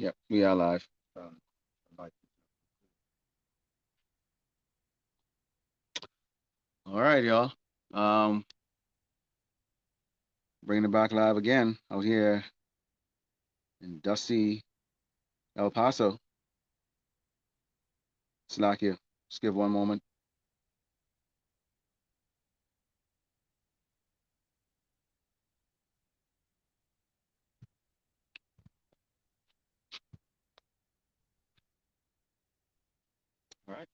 Yep, we are live. Like, All right, y'all. Um, Bringing it back live again out here in dusty El Paso. Slakia. Just give one moment. All right.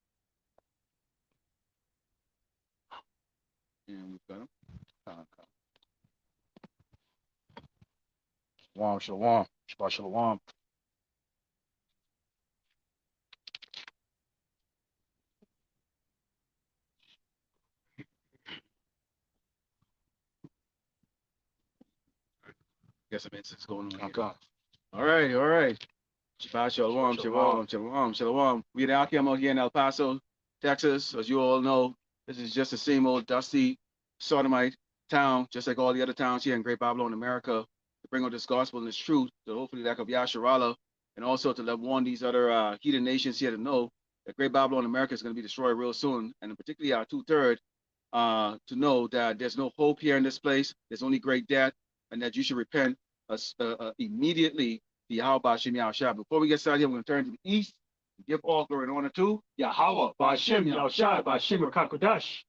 And we've got him. Shalom, shalom, Shabbat shalom. Get some incense going on here. Okay. All right, all right. Shabbat Shabbat shalom, shalom. shalom, shalom, shalom. We're out here in El Paso, Texas. As you all know, this is just the same old dusty sodomite town, just like all the other towns here in Great Babylon, America, to bring out this gospel and this truth, to hopefully that of Yasharallah, and also to let warn these other heathen nations here to know that Great Babylon, America is going to be destroyed real soon, and particularly our two-third, to know that there's no hope here in this place. There's only great death, and that you should repent immediately to Yahweh Bashim Yahushua. Before we get started here, we're going to turn to the east and give all glory and honor to Yahweh, Ba'Shem, Yahushai, Ba'Shem, Rakakodash.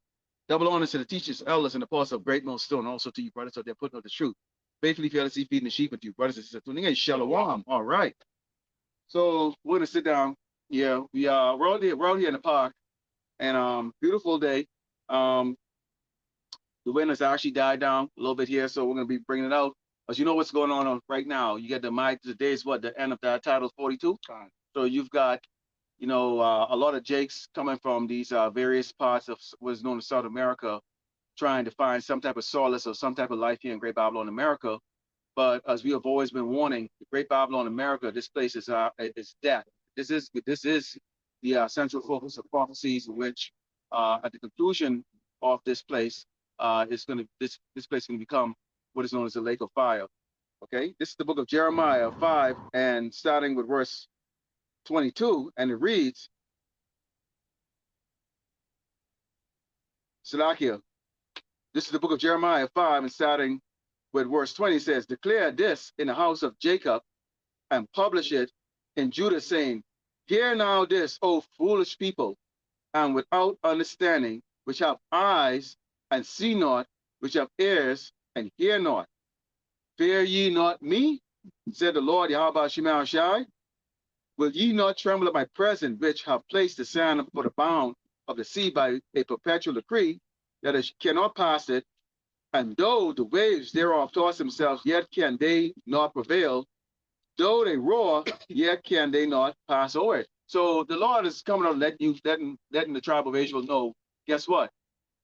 double honor to the teachers, elders, and apostles of Great Millstone, and also to you brothers out there putting out the truth. Faithfully, fearlessly feeding the sheep, and to you brothers and sisters tuning in. Shalom. All right. So we're going to sit down. Yeah, we're out here in the park, and beautiful day. Um, the wind has actually died down a little bit here, so we're going to be bringing it out. As you know what's going on right now, you get today is what, the end of that title 42. So you've got, a lot of jakes coming from these various parts of what's known as South America, trying to find some type of solace or some type of life here in Great Babylon, America. But as we have always been warning, the Great Babylon, America, this place is death. This is the central focus of prophecies, in which at the conclusion of this place, this place is going to become what is known as the lake of fire. Okay, this is the book of Jeremiah 5, and starting with verse 22, and it reads, Salakia, this is the book of Jeremiah 5, and starting with verse 20, says, declare this in the house of Jacob, and publish it in Judah, saying, hear now this, O foolish people, and without understanding, which have eyes and see not, which have ears and hear not. Fear ye not me, said the Lord Yahweh Shema Shai. Will ye not tremble at my presence, which have placed the sand for the bound of the sea by a perpetual decree, that it cannot pass it, and though the waves thereof toss themselves, yet can they not prevail. Though they roar, yet can they not pass over it. So the Lord is coming out, letting the tribe of Israel know, guess what?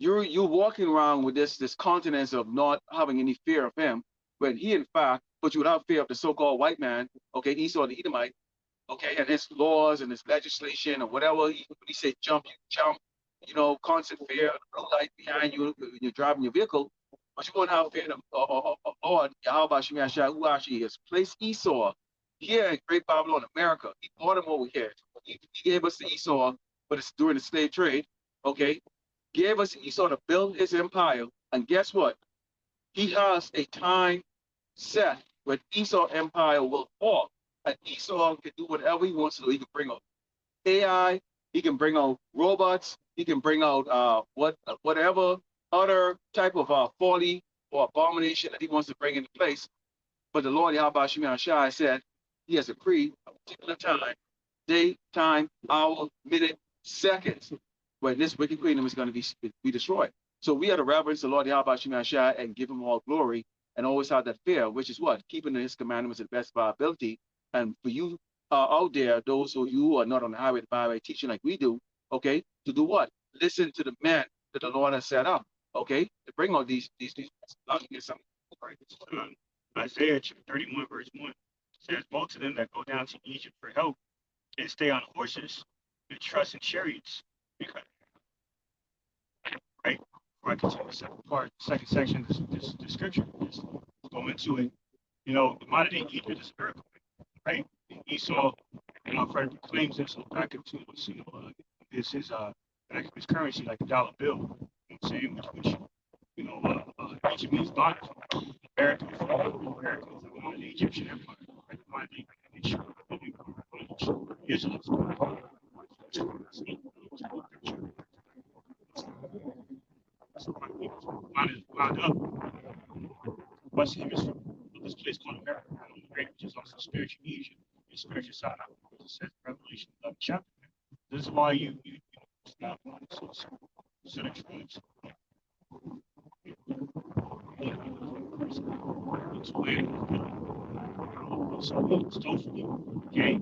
You're walking around with this continence of not having any fear of him, when he in fact put you without fear of the so-called white man, okay, Esau the Edomite, okay, and his laws and his legislation or whatever. When he said jump, you jump, constant fear, blue light behind you when you're driving your vehicle. But you won't have fear of Lord, Yahweh Shemi Ashai, who actually has placed Esau here in Great Babylon, America. He brought him over here. He gave us the Esau, but it's during the slave trade, okay? Gave us Esau to build his empire. And guess what? He has a time set when Esau empire will fall. And Esau can do whatever he wants to do. He can bring out AI, he can bring out robots, he can bring out whatever other type of folly or abomination that he wants to bring into place. But the Lord Yahweh Shemi Shai said he has decreed a particular time, day, time, hour, minute, seconds, when this wicked kingdom is going to be destroyed. So we are to reverence the Lord Yahweh Shemi Shai and give him all glory, and always have that fear, which is what? Keeping his commandments to the best of our ability. And for you out there, those who are not on the highway to byway teaching like we do, okay, to do what? Listen to the men that the Lord has set up, okay, to bring all these. I'll get something. Isaiah 31 verse 1 says, most of them that go down to Egypt for help and stay on horses and trust in chariots. Because, right? Before I continue the second section of this scripture, just go into it. The modern day Egypt is a miracle, right? Esau, Frederick claims this back into this is back his currency like a dollar bill. You know what I'm saying? Which Egypt means bondage. America before America is the Egyptian Empire, right? The bondage Israelites. So wound up West Hemisphere, this place called America, which is also spiritual Egypt, and spiritual side. It says Revelation 11 chapter. This is why you stop set of tribes. It's weird. So it's totally okay.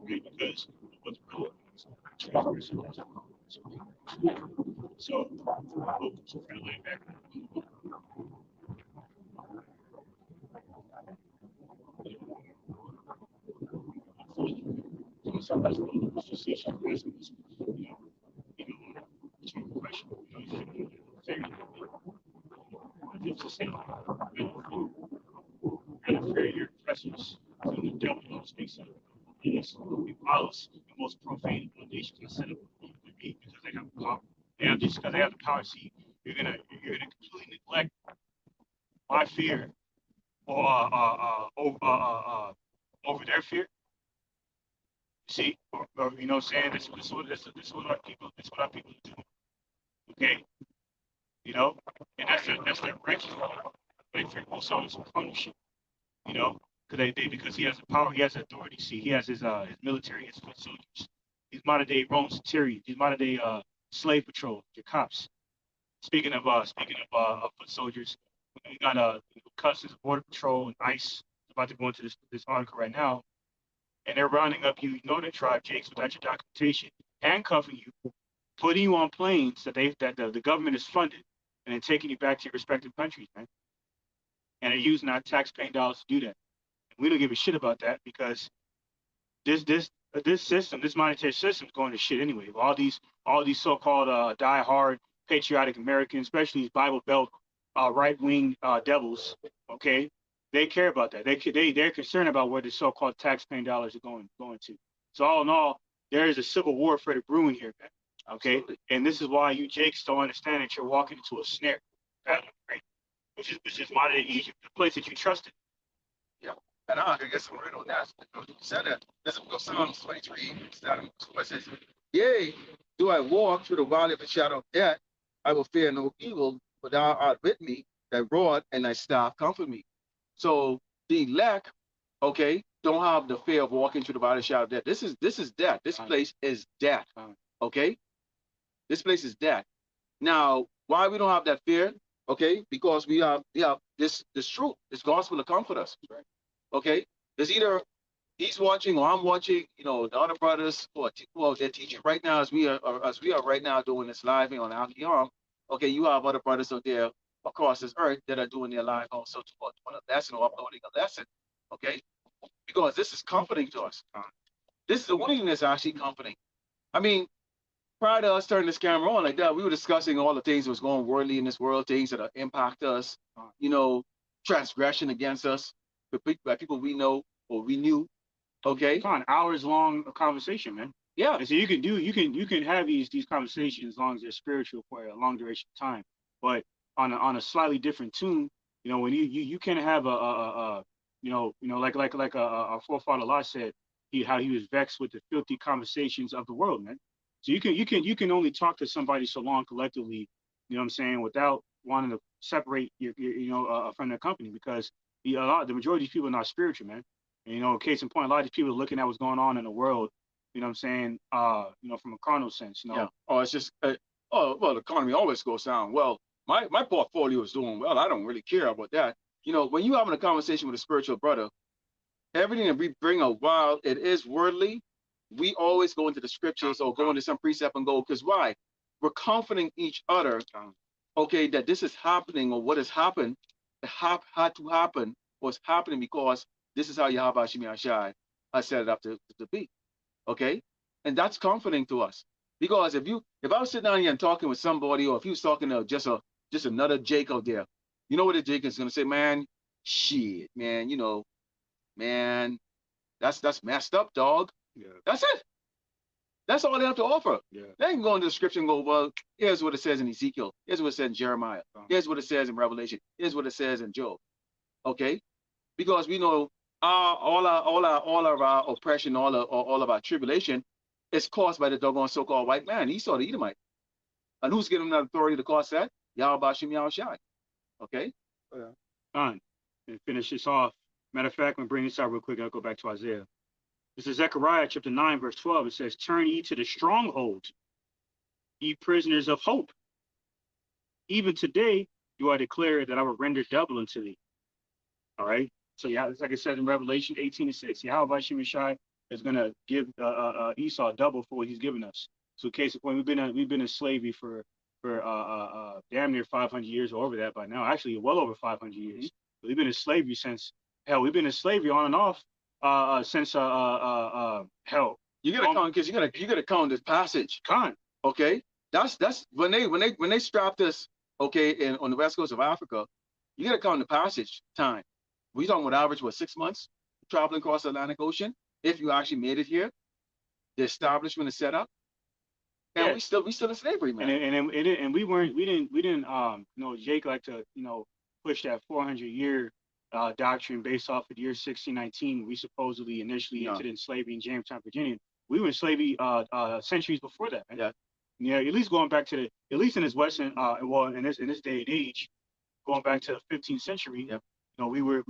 Because what's relevant. So back. Sometimes just see question. It's the same. Your presence. So the devil speaks of yes, the policy, the most profane nations are set up because they have power. And just because they have the power, see, you're gonna completely neglect my fear or over their fear. See, or you know, saying this is what our people do. Okay, you know, and that's their righteous like for also is punishment. You know, because he has the power, he has the authority. See, he has his military, his foot soldiers. He's modern day Roman centurion. He's modern day slave patrol, your cops. Speaking of foot soldiers, we got Customs, Border Patrol, and ICE about to go into this article right now, and they're rounding up you, Northern tribe, Jakes, without your documentation, handcuffing you, putting you on planes that the government is funded, and then taking you back to your respective countries, man. And they're using our tax-paying dollars to do that. And we don't give a shit about that because this system, this monetary system is going to shit anyway. All these so-called die-hard patriotic Americans, especially these Bible Belt right-wing devils, okay, they care about that. They're concerned about where the so-called tax-paying dollars are going to. So all in all, there is a civil war for the brewing here, man. Okay, absolutely. And this is why you Jakes don't understand that you're walking into a snare, right? Which is modern day Egypt, the place that you trusted. Yeah, and I can get some rid on that. You said that. This will go Psalms 23. It says, "Yea, do I walk through the valley of the shadow of death, I will fear no evil, for thou art with me, thy rod and thy staff comfort me." So the elect, okay, don't have the fear of walking through the valley of the shadow of death. This is death. This place is death. Okay? This place is death. Now, why we don't have that fear? Okay, because we have this truth, this gospel to comfort us. Okay, there's either he's watching or I'm watching. You know, the other brothers who they're teaching right now as we are right now doing this live on Al-Qiyam. Okay, you have other brothers out there across this earth that are doing their live also doing a lesson or uploading a lesson. Okay, because this is comforting to us. This is the one thing that's actually comforting. I mean, prior to us turning this camera on like that, we were discussing all the things that was going worldly in this world, things that impact us, you know, transgression against us, by people we know or we knew. Okay, hours long conversation, man. Yeah, and so you can have these conversations as long as they're spiritual for a long duration of time, but on a slightly different tune. You know, when you can have a like our forefather Lot said, how he was vexed with the filthy conversations of the world, man. So you can only talk to somebody so long collectively, you know what I'm saying, without wanting to separate your from their company, because the majority of these people are not spiritual, man. And, you know, case in point, a lot of these people are looking at what's going on in the world, you know what I'm saying, from a carnal sense, you know. Yeah. Oh, it's just well, the economy always goes down. Well, my portfolio is doing well. I don't really care about that. You know, when you having a conversation with a spiritual brother, everything that we bring out, while it is worldly, we always go into the scriptures or go into some precept and go, because why? We're comforting each other, okay, that this is happening or what has happened, had to happen, was happening because this is how Yahweh Shemi Ashai has set it up to be, okay? And that's comforting to us. Because if I was sitting down here and talking with somebody, or if you was talking to just another Jake out there, you know what the Jake is going to say, man, shit, man, you know, man, That's messed up, dog. Yeah. That's it. That's all they have to offer. Yeah. They can go into the scripture and go, well, here's what it says in Ezekiel. Here's what it says in Jeremiah. Here's what it says in Revelation. Here's what it says in Job. Okay, because we know all of our oppression, all of our tribulation is caused by the doggone so-called white man, Esau the Edomite. And who's giving him that authority to cause that? Yahweh Shem Yahushai. Okay. Fine. And finish this off. Matter of fact, I'm going to bring this out real quick. I'll go back to Isaiah. This is Zechariah chapter 9, verse 12. It says, turn ye to the stronghold, ye prisoners of hope. Even today, you are declared that I will render double unto thee. All right. So yeah, it's like it says in Revelation 18:6. Yahweh Shemashai is going to give Esau double for what he's given us. So case in point, we've been in slavery for damn near 500 years or over that by now. Actually, well over 500 years. We've been in slavery since hell. We've been in slavery on and off since hell. You gotta count because you gotta count this passage. Okay, that's when they strapped us. Okay, on the west coast of Africa, you gotta count the passage time. We talking about average 6 months traveling across the Atlantic Ocean if you actually made it here. The establishment is set up, and Yeah. we still in slavery, man. And we didn't Jake like to push that 400-year doctrine based off of the year 1619. We supposedly initially entered in slavery in Jamestown, Virginia. We were in slavery centuries before that, man. Yeah, at least going back to at least in this Western in this day and age, going back to the 15th century. Yep. We were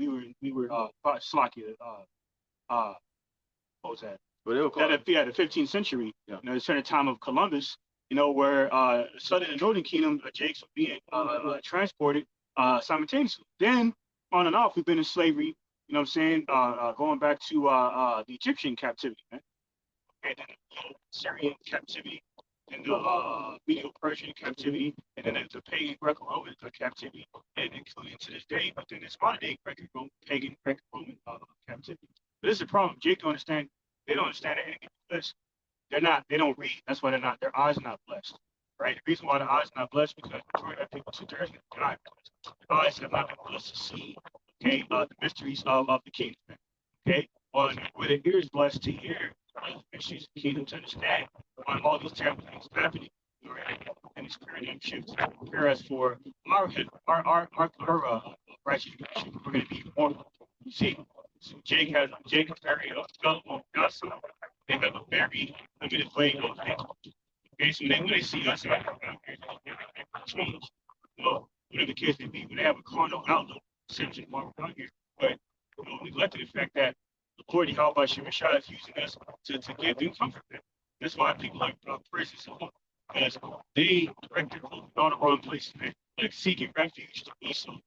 Slovakia. What was that? But they were called, the 15th century. Yeah. A certain time of Columbus. Where Southern and Northern Kingdom Jakes were being transported simultaneously. Then on and off, we've been in slavery. You know what I'm saying? Going back to the Egyptian captivity, man. And then the Syrian captivity, and the Medo-Persian captivity, and then the pagan Greco-Roman captivity, and including to this day, but then it's modern day pagan Greco-Roman captivity. But this is the problem. Jake don't understand. They don't understand anything. Listen, they don't read. That's why their eyes are not blessed. Right? The reason why the eyes are not blessed because the majority of people 2/3 of the eyes have not been blessed to see, okay, the mysteries of the kingdom. Okay? Well, with the ears blessed to hear the mysteries of the kingdom to understand on all these terrible things happening. Right? And this paradigm shift prepare us for our righteous redemption. We're going to be immortal. You see, so Jake is very gullible. They have a very limited way of thinking. Okay, so when they see us change, whatever the case may be, when they have a carnal outlook, essentially why we're out here. But neglecting the fact that the Lord Yahweh Shemashah is using us to give them comfort. That's why people like prison so much. Because they direct their focus on the wrong places, man. Like seeking refuge to Esau.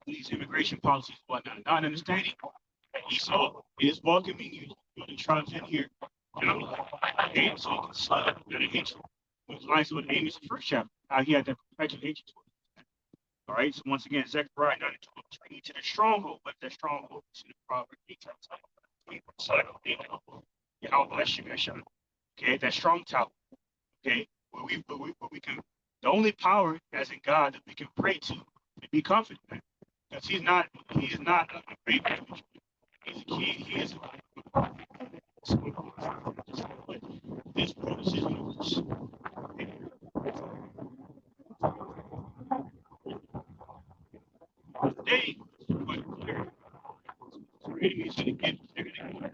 These immigration policies and whatnot. Not understanding that Esau is welcoming you to the tribes in here. And so you can slide up and hate you. Which lines with Amos' first chapter. How he had that perpetual hatred towards him. All right. So once again, Zechariah 9:12, turn to the stronghold, but that stronghold is in the Proverbs 8 times. Yahweh Shemashah. Okay, that strong tower. Okay, where we can, the only power as in God that we can pray to and be confident. Because he is not a great man. He's a king. He is this purpose is yours. Today, quite clear. The enemies going to get everything.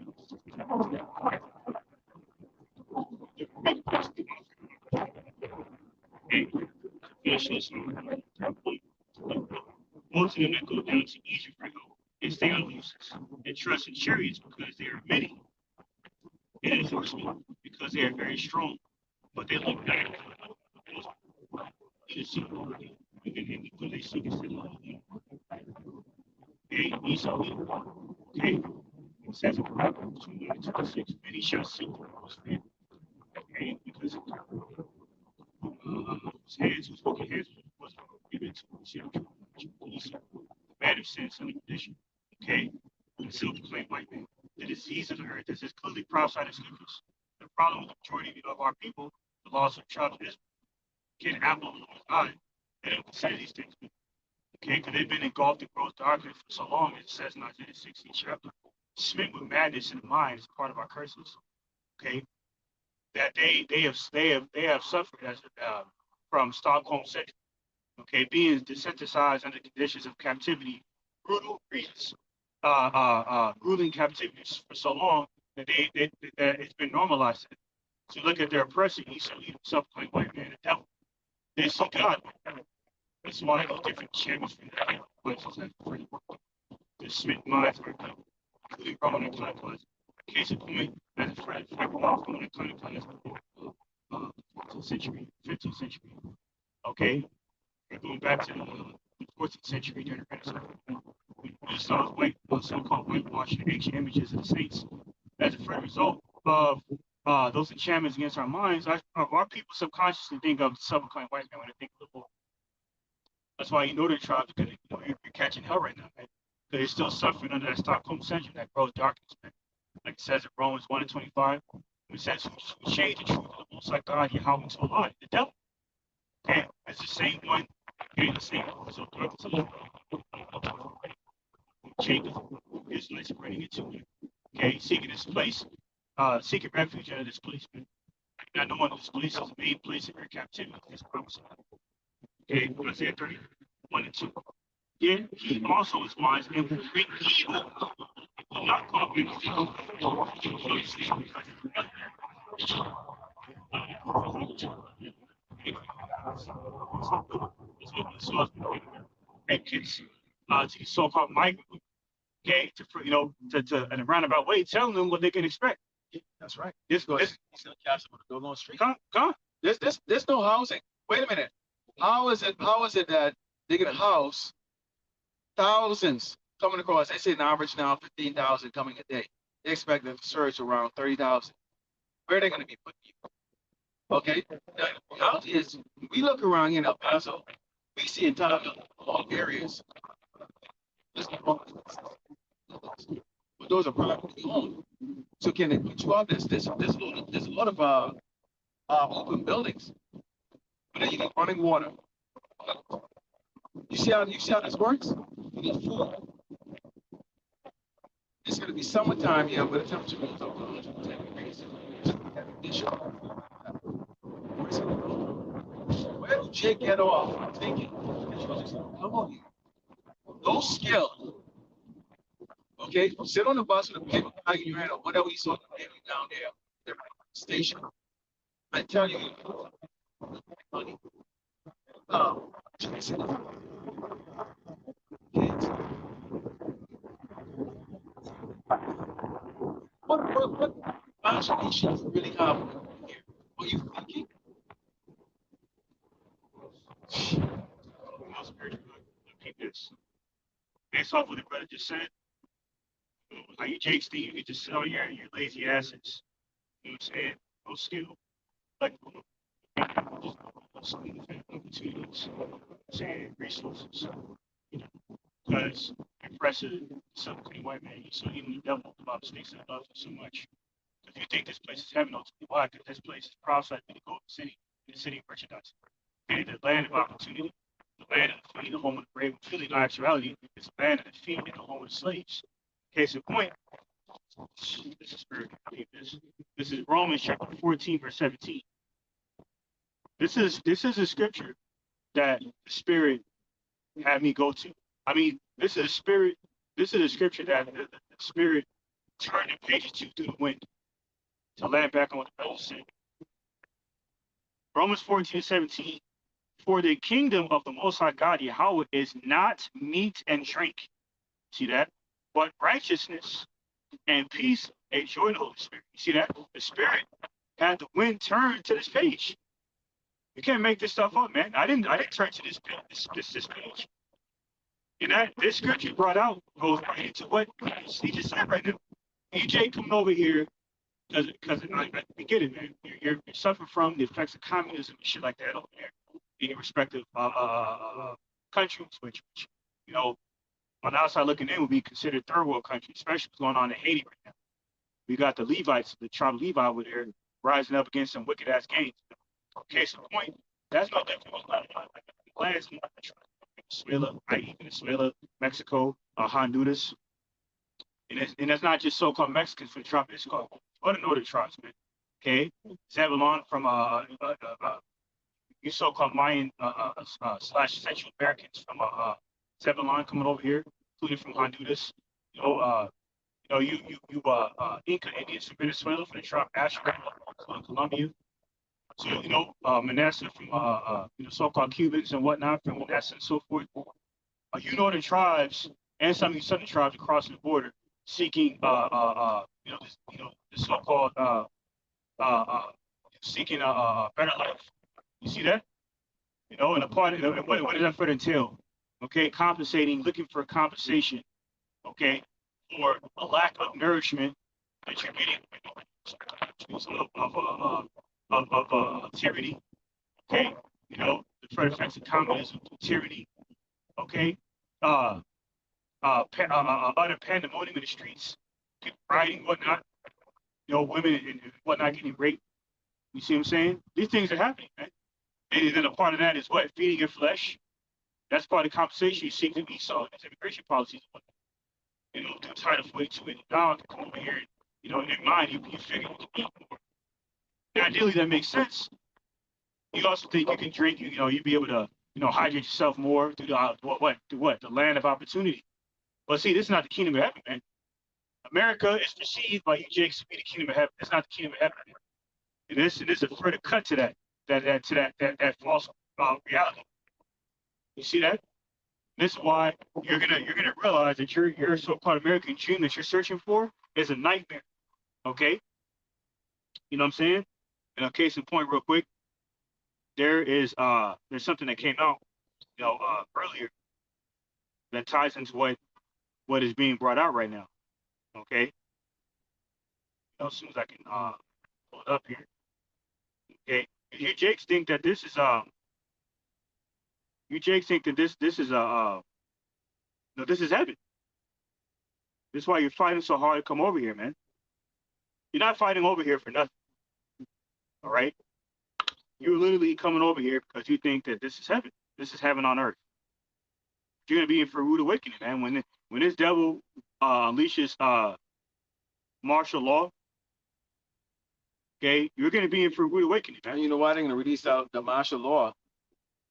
Most of them that go down to Egypt right now and stay on useless and trust in chariots because they are many, and in horsemen because they are very strong, but they look back. You see, when they seek us, okay, Esau, okay, it says in Proverbs 21:26, many shall seek the Lord's friend, okay, because his hands, whose wicked hands was given to Esau, the man of sin, son of perdition, okay, the self-proclaimed white man, the disease of the earth. This is clearly prophesied in scriptures. The problem with the majority of our people, the loss of tribes of Israel, get apple of the Lord's eye. They don't consider these things. Okay, because they've been engulfed in gross darkness for so long, it says in Isaiah 16 chapter. smitten with madness in the mind is part of our curses. Okay, that they have suffered as from Stockholm syndrome. Okay, being desensitized under conditions of captivity, brutal griefs, grueling captivities for so long that that it's been normalized. So look at their oppressor, he so he himself like white man, the devil. They see God. That's why those different channels from the places that free work. The smitten minds are including Roman and Clockwise. Case in point, as a friend, Roman and Clockwise, 14th century, 15th century. Okay, we're going back to the 14th century during the Renaissance. We saw white, so-called whitewashing ancient images of the saints as a direct result of those enchantments against our minds. Our people subconsciously think of the subconscious white man when they think of the Lord. That's why you know they're trying because you're catching hell right now, man. Because you're still suffering under that Stockholm syndrome that grows darkness, man. Like it says in Romans 1 and 25, it says, who change the truth of the most like God, Yahweh to a lie, the devil. Okay, it's the same one. Okay, the same one. So, change the Israelites are running into it. Okay, seeking this place, seeking refuge out of this place, man. Not knowing this place is the main place of your captivity. This promise. Okay, Isaiah 31 and 2. Yeah, he also is wise and will bring evil. Will not call him evil. Kids to the so-called migrant, okay, to in a roundabout way, telling them what they can expect. That's right. This, He's going to cast them on the Go Street. come. There's no housing. Wait a minute. How is it that they get a house, thousands coming across? They say an average now 15,000 coming a day. They expect them to surge around 30,000. Where are they going to be putting you? Okay. The reality is, we look around here in El Paso, we see entire areas. But those are privately owned. So can they put you out? There's a lot of open buildings. But then you need running water. You see how this works? You need food. It's going to be summertime here, but the temperature goes up to 110 degrees. Where did Jake get off thinking? Come on, no skill. Okay, sit on the bus with a paper bag in your hand or whatever you saw down there, the station. I tell you, money. Kids. What imagination you really have here? What are you thinking? Based off what the brother just said, how you Jake Steve, you can just sit on your lazy asses. You know what I'm saying? No skill. Like opportunities, saying resources. You know, because impressive subclean white man, so even the devil about the snakes and loves you so much. If you think this place is heaven, ultimately, why? Because this place is prophesied to be the golden city, the city of merchandise. Okay, the land of opportunity, the land of the free, the home of the brave. Really, in actuality, it's the land of the free and the home of the slaves. Case in point, this is spirit. This is Romans chapter 14, verse 17. This is a scripture that the Spirit had me go to. I mean, this is a scripture that the Spirit turned the pages to through the wind to land back on what the Bible said. Romans 14:17. For the kingdom of the Most High God Yahweh is not meat and drink. See that? But righteousness and peace and joy in the Holy Spirit. You see that? The Spirit had the wind turn to this page. You can't make this stuff up, man. I didn't turn to this page. And this scripture brought out goes right into what he just said right now. EJ coming over here because I get it, man. You're suffering from the effects of communism and shit like that over there in your respective countries, which you know, on the outside looking in would be considered third world countries, especially what's going on in Haiti right now. We got the Levites, the tribe of Levi over there rising up against some wicked ass gangs. Case in point, that's no different with last Venezuela, Mexico, Honduras, And that's not just so-called Mexicans for the tribe. It's called other northern tribes, man. Okay, Zebulon from you so-called Mayan slash Central Americans from Zebulon coming over here, including from Honduras. You know, Inca Indians from Venezuela, from the tribe Ashra, Colombia. So Manasseh from so-called Cubans and whatnot from Manasseh and so forth. You know the tribes and some of these southern tribes across the border seeking the so-called seeking a better life. You see that? And a part of what does that entail? Okay, compensating, looking for compensation. Okay, for a lack of nourishment that you're getting of tyranny. Okay, the threat effects of communism, tyranny. Okay, utter pandemonium in the streets, people rioting, whatnot. Women and whatnot getting raped. You see what I'm saying? These things are happening, man. And then a part of that is what? Feeding your flesh. That's part of the compensation you seek to Esau. That's immigration policies. Through Title 42 and God to come over here. In their mind, you figure you can eat more. And ideally, that makes sense. You also think you can drink. You'd be able to, hydrate yourself more through the land of opportunity. But see, this is not the kingdom of heaven, man. America is perceived by you, Jakes, to be the kingdom of heaven. It's not the kingdom of heaven. And this is a further cut to that false reality. You see that? This is why you're gonna realize that your so-called American dream that you're searching for is a nightmare. Okay? You know what I'm saying? And a case in point, real quick, there's something that came out, earlier that ties into what is being brought out right now. Okay? As soon as I can pull it up here. Okay? You Jakes think that this is you Jakes think that this is this is heaven. This is why you're fighting so hard to come over here, man. You're not fighting over here for nothing. All right? You're literally coming over here because you think that this is heaven. This is heaven on earth. You're gonna be in for a rude awakening, man. When this devil unleashes martial law, okay, you're gonna be in for a rude awakening, man. And you know why they're gonna release out the martial law?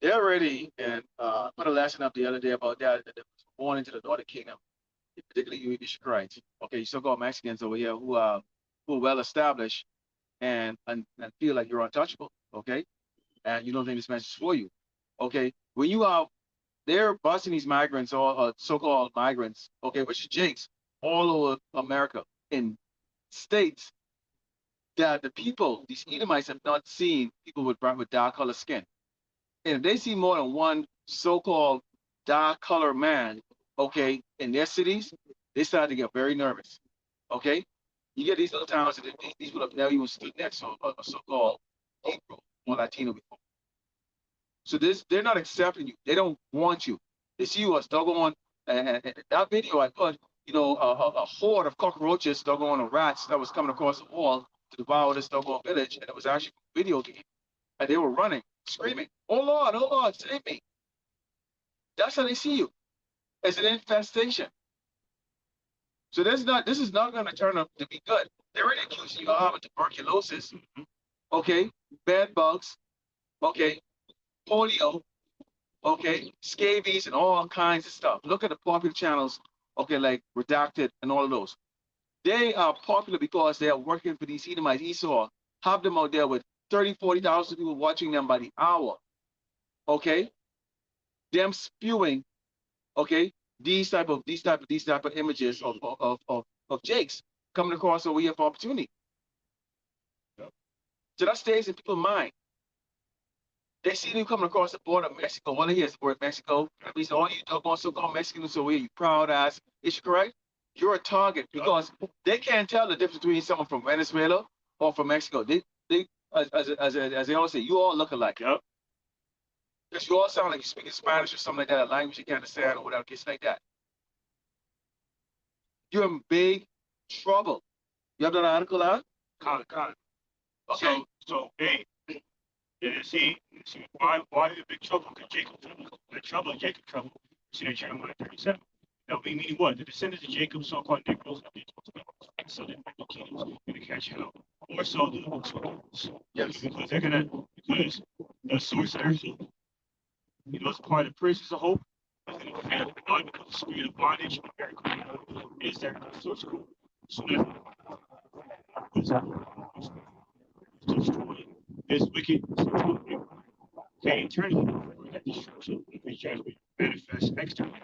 They already put a lesson up the other day about that was born into the Northern Kingdom, particularly you Ishmaelites. Okay, you so-called Mexicans over here who are well established and feel like you're untouchable. Okay, and you don't think this message is for you. Okay, when you are they're busting these migrants or so-called migrants, okay, which is Jakes, all over America in states that the people, these Edomites, have not seen people with dark colored skin. And if they see more than one so-called dark colored man, okay, in their cities, they start to get very nervous. Okay, you get these little towns that these people have never even stood next to a so-called Negro or Latino before. So they're not accepting you. They don't want you. They see you as doggone. And that video I put, a horde of cockroaches, doggone rats that was coming across the wall to devour this doggone village, and it was actually a video game. And they were running, screaming, "Oh Lord, save me!" That's how they see you, as an infestation. So this is not going to turn up to be good. They're already accusing you of having tuberculosis, okay, bed bugs, okay, polio, okay, scabies, and all kinds of stuff. Look at the popular channels, okay, like Redacted and all of those. They are popular because they are working for these Edomites. Esau have them out there with 30, 40,000 people watching them by the hour, okay? Them spewing, okay, these type of images of Jakes coming across over here for opportunity. So that stays in people's mind. They see you coming across the border of Mexico. All they hear is the word Mexico. That means all you doggone so-called Mexicans over here, you proud ass. Is correct? You're a target because they can't tell the difference between someone from Venezuela or from Mexico. They as they always say, you all look alike. Yep. Because you all sound like you're speaking Spanish or something like that, a language you can't understand or whatever, case like that. You're in big trouble. You have that article out? Con. Okay. So hey, see why are you in big trouble? Because Jacob trouble. The trouble, Jacob trouble. See that Jeremiah 37. That would be meaning what? The descendants of Jacob, so-called Negroes, so the kingdoms going to catch hell. Or so the Yes. because they're gonna because the source of their hope, it's part of the prisons of hope. Is going to fail God because the spirit of bondage is their source of hope. So to destroy this wicked okay, eternity, that destruction of judgment manifests externally.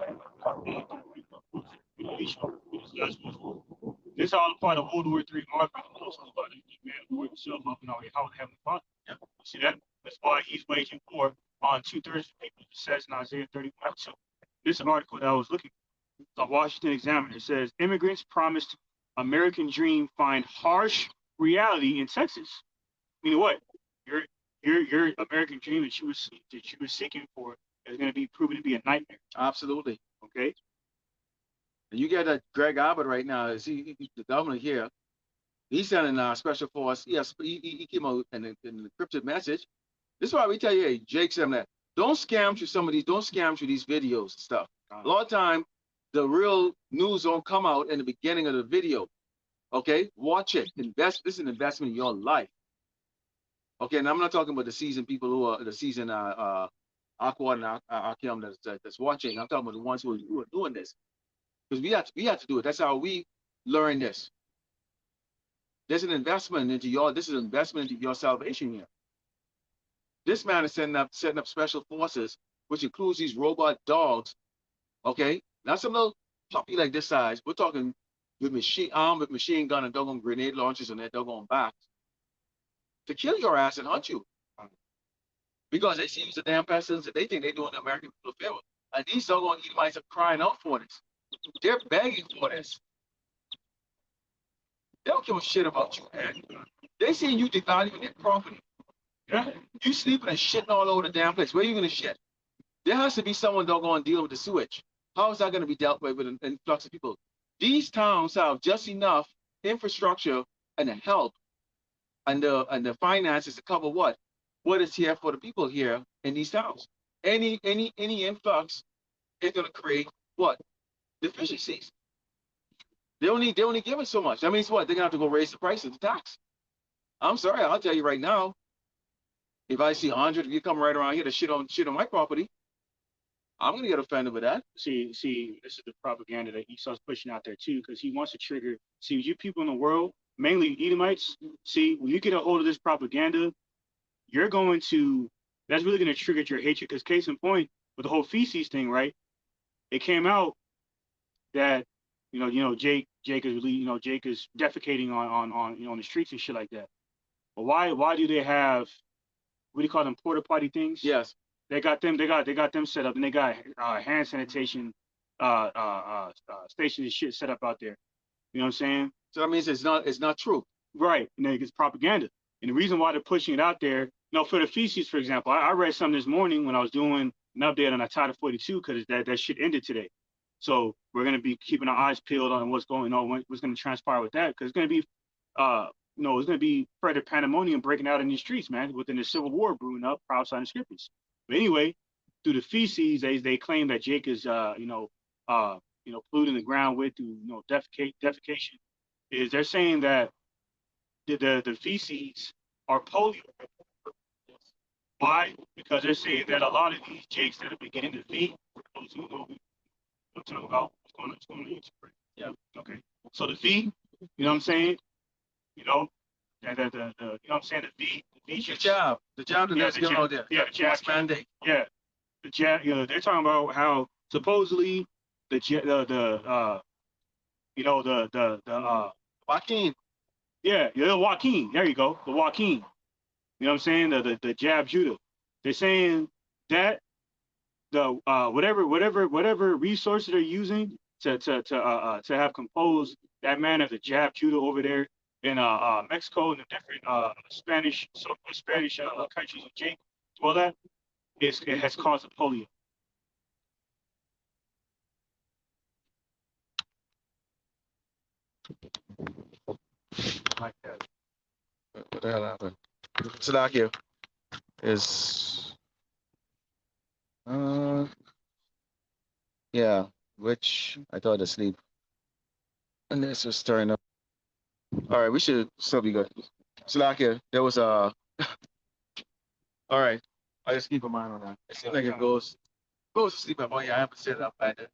This is all a part of World War III Marvel, also about the man war himself up and all how the Heavenly Father. You see that? That's why he's waging war on 2/3 of people. It says in Isaiah 31:2. This article that I was looking at, the Washington Examiner says immigrants promised American dream find harsh reality in Texas. Meaning what? Your American dream that you were seeking for is going to be proven to be a nightmare. Absolutely. Okay. And you get that Greg Abbott right now, is the governor here. He's sending a special force. Yes, he came out in an encrypted message. This is why we tell you, hey, Jake said that. Don't scam through don't scam through these videos and stuff. A lot of time, the real news don't come out in the beginning of the video. Okay, watch it. Invest. This is an investment in your life. Okay, and I'm not talking about the seasoned people who are the seasoned Aqua and Akim that's watching. I'm talking about the ones who are doing this. Because we have to do it. That's how we learn this. There's an investment into this is an investment into your salvation here. This man is setting up special forces, which includes these robot dogs. Okay, not some little puppy like this size. We're talking with armed with machine gun and doggone grenade launchers on their doggone backs to kill your ass and hunt you. Because they see you as a damn pestilence and they think they're doing the American people a favor. And these doggone Edomites are crying out for this. They're begging for this. They don't give a shit about you, man. They see you devaluing their property. Yeah? You sleeping and shitting all over the damn place. Where are you going to shit? There has to be someone doggone dealing with the sewage. How is that going to be dealt with an influx of people? These towns have just enough infrastructure and the help and the finances to cover what is here for the people here in these towns. Any influx is going to create what? Deficiencies. They only give us so much. That means what? They're gonna have to go raise the price of the tax. I'm sorry, I'll tell you right now. If I see 100 of you come right around here to shit on my property, I'm gonna get offended with that. See, this is the propaganda that Esau's pushing out there too, because he wants to trigger. See, you people in the world, mainly Edomites. See, when you get a hold of this propaganda, that's really gonna trigger your hatred. Because case in point, with the whole feces thing, right? It came out that Jake is really Jake is defecating on the streets and shit like that. But why do they have what do you call them porta potty things? Yes. They got them set up, and they got hand sanitation stations and shit set up out there. You know what I'm saying? So that means it's not true. Right. And it's propaganda. And the reason why they're pushing it out there, for the feces, for example, I read something this morning when I was doing an update on Title 42 because that shit ended today. So we're going to be keeping our eyes peeled on what's going on, what's going to transpire with that, because it's going to be, it's going to be further pandemonium breaking out in the streets, man, within the Civil War brewing up outside the scriptures. But anyway, through the feces, they claim that Jake is, polluting the ground with through, defecation. Is they're saying that the feces are polio. Why? Because they're saying that a lot of these Jakes that are beginning to feed, those who know I'm talking about what's going on YouTube, right? Yeah. Okay. So the fee, you know what I'm saying? The you know what I'm saying? The fee. The job that's going on there. Yeah, the jab mandate. Yeah. The jab. They're talking about how supposedly Joaquin. Yeah, the Joaquin. There you go. The Joaquin. You know what I'm saying? The jab Judah. They're saying that the whatever resources they're using to have composed that man as a jab Judah over there in Mexico and the different Spanish countries of Jake, well that it has caused a polio. Like that. What the hell happened? Slovakia is yeah. which I thought asleep. And this was turning up. All right, we should still be good. Slakia, there was a. All right, I just keep in mind on that. It seems like it goes to sleep at yeah, I haven't set it up by then.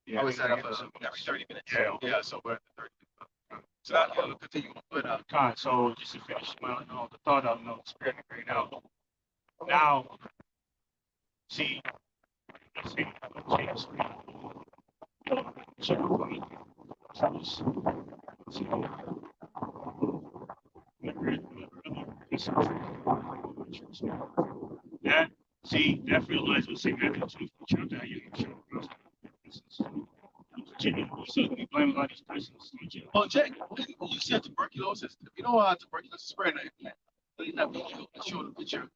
Yeah, I always set up every 30 minutes. Yeah, so we're at the 30 minutes. Slakia, we'll continue. But God, so just to finish the thought of the spirit right now. Now, see, see, James, that see that realized what St. Matthew 2 chapter how you so we blame a lot of these persons. well, Jake, you said tuberculosis. If you know how tuberculosis spread, you have video that showed a picture.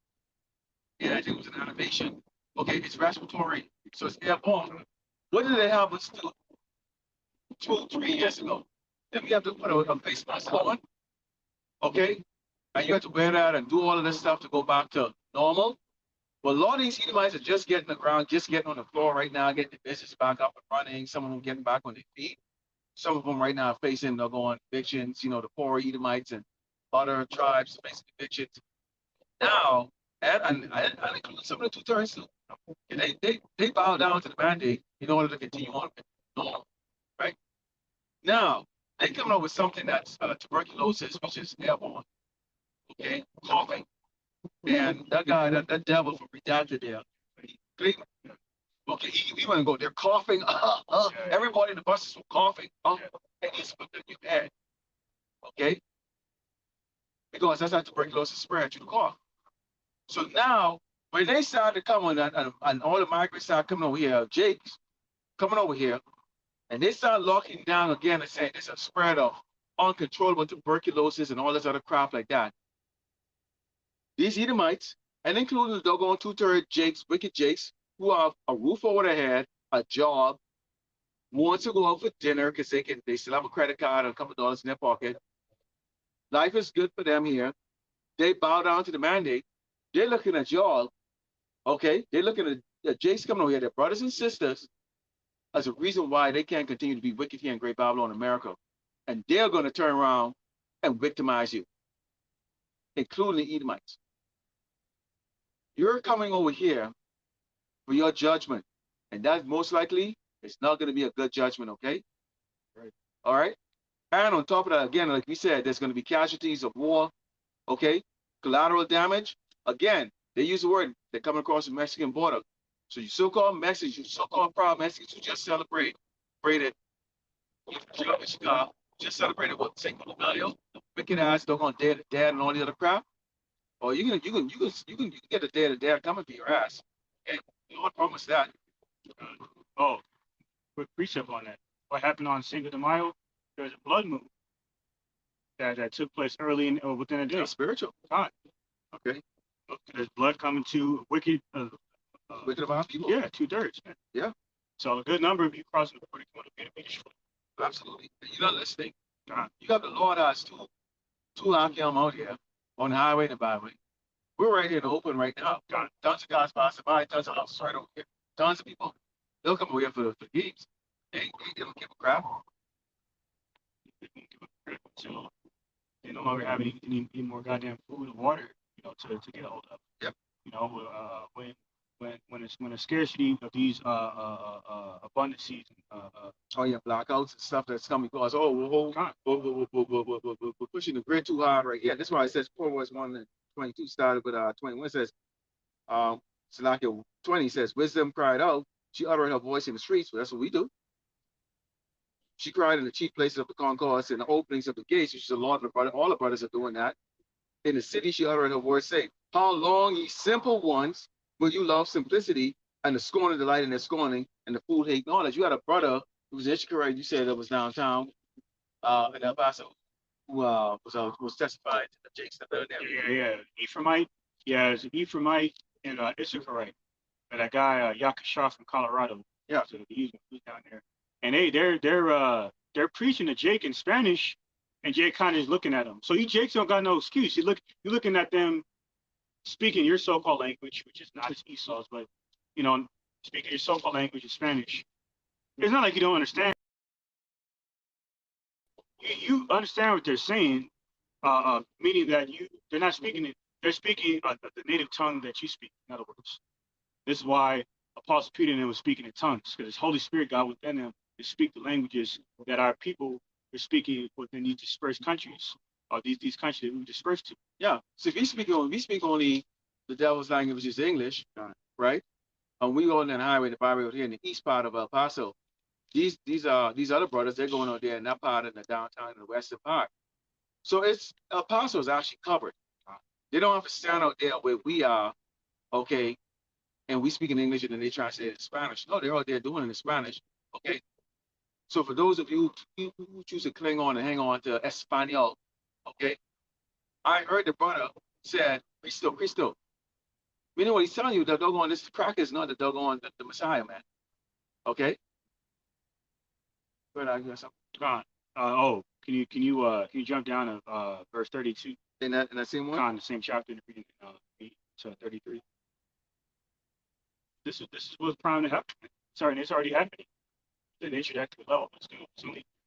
Yeah, I think it was an animation. Okay, it's respiratory, so it's airborne. What did they have us do 2, 3 years ago? Then we have to put a face mask on, okay? And you have to wear that and do all of this stuff to go back to normal. Well, a lot of these Edomites are just getting the ground, just getting on the floor right now, getting the business back up and running. Some of them getting back on their feet. Some of them right now are facing, they're going evictions, the poor Edomites and other tribes facing evictions. Now, and include some of the two-thirds too. They bow down to the mandate in order to continue on with normal, right? Now, they coming up with something that's tuberculosis, which is airborne, okay, coughing. And that guy, that devil from Redacted there, okay, he want to go there coughing, everybody in the buses were coughing, and he's putting your head, okay? Because that's how tuberculosis spread through the cough. So now, when they started to come on, and all the migrants started coming over here, Jake's coming over here, and they started locking down again and saying there's a spread of uncontrollable tuberculosis and all this other crap like that. These Edomites, and including the doggone two-third Jakes, wicked Jakes, who have a roof over their head, a job, want to go out for dinner because they still have a credit card and a couple of dollars in their pocket. Life is good for them here. They bow down to the mandate. They're looking at y'all, okay? They're looking at the Jakes coming over here, their brothers and sisters, as a reason why they can't continue to be wicked here in Great Babylon, America. And they're going to turn around and victimize you, including the Edomites. You're coming over here for your judgment, and that most likely is not going to be a good judgment, okay? Right. All right? And on top of that, again, like we said, there's going to be casualties of war, okay? Collateral damage. Again, they use the word, they're coming across the Mexican border. So you so-called Mexicans, you so-called proud Mexicans who just celebrated, just celebrated what St. Mario, wicked ass, they're going to dad and all the other crap. Or you can get the day of the dad coming for your ass. Okay, you don't promise that. Oh, quick precept on that. What happened on Cinco de Mayo? There was a blood moon that took place early within a day. That's spiritual. God. Okay. There's blood coming to wicked. Wicked about people. Yeah, 2/3. Man. Yeah. So a good number of you crossing the border want to be destroyed. Absolutely. You're not listening. You got the Lord eyes two Akim out here on the highway and the byway. We're right here in the open right now. Tons of guys passing by, tons of houses right over here. Tons of people. They'll come over here for games. They don't give a crap. So they no longer have any more goddamn food or water, to get a hold of. Yep. When a scarcity of these abundances Blackouts and stuff that's coming because we're pushing the grid too hard right here. That's why it says Proverbs 1:22 started with 21 says Salakia 20 says wisdom cried out, she uttered her voice in the streets, but that's what we do. She cried in the chief places of the concourse and the openings of the gates, which is a lot of the brothers, all the brothers are doing that. In the city she uttered her voice, saying, how long, ye simple ones, will you love simplicity and the scorn of delight in their scorning and the fool hate knowledge? You had a brother who was in Ishikara, you said that was downtown, in El Paso, who was testifying to the Jakes. Yeah. Ephraimite. Yeah, it's an Ephraimite and Issacharite. And that guy Yakashar from Colorado. Yeah. So he's down there. And they're preaching to Jake in Spanish, and Jake kind of is looking at them. So Jake's don't got no excuse. You're looking at them speaking your so-called language, which is not as Esau's, but speaking your so-called language in Spanish. It's not like you don't understand. You understand what they're saying, meaning that they're not speaking it. They're speaking the native tongue that you speak. In other words, this is why Apostle Peter and them was speaking in tongues, because Holy Spirit God within them to speak the languages that our people are speaking within these dispersed countries, or these countries that we dispersed to. Yeah. So if we speak only the devil's language, which is English, right? And we go on the highway, the byway here in the east part of El Paso. These other brothers, they're going out there in that part in the downtown and the western part. So it's El Paso is actually covered. They don't have to stand out there where we are, okay, and we speak in English and then they try to say it in Spanish. No, they're out there doing it in Spanish. Okay. So for those of you who choose to cling on and hang on to Espanol, okay, I heard the brother said, Cristo, Cristo. Meaning what he's telling you, the doggone, this cracker is not the doggone, the Messiah, man. Okay? But I guess Con, can you jump down to verse 32? in that same one? Con, the same chapter, reading 8 to 33. This is what's prime to happen. Sorry, it's already happening. The introductory level.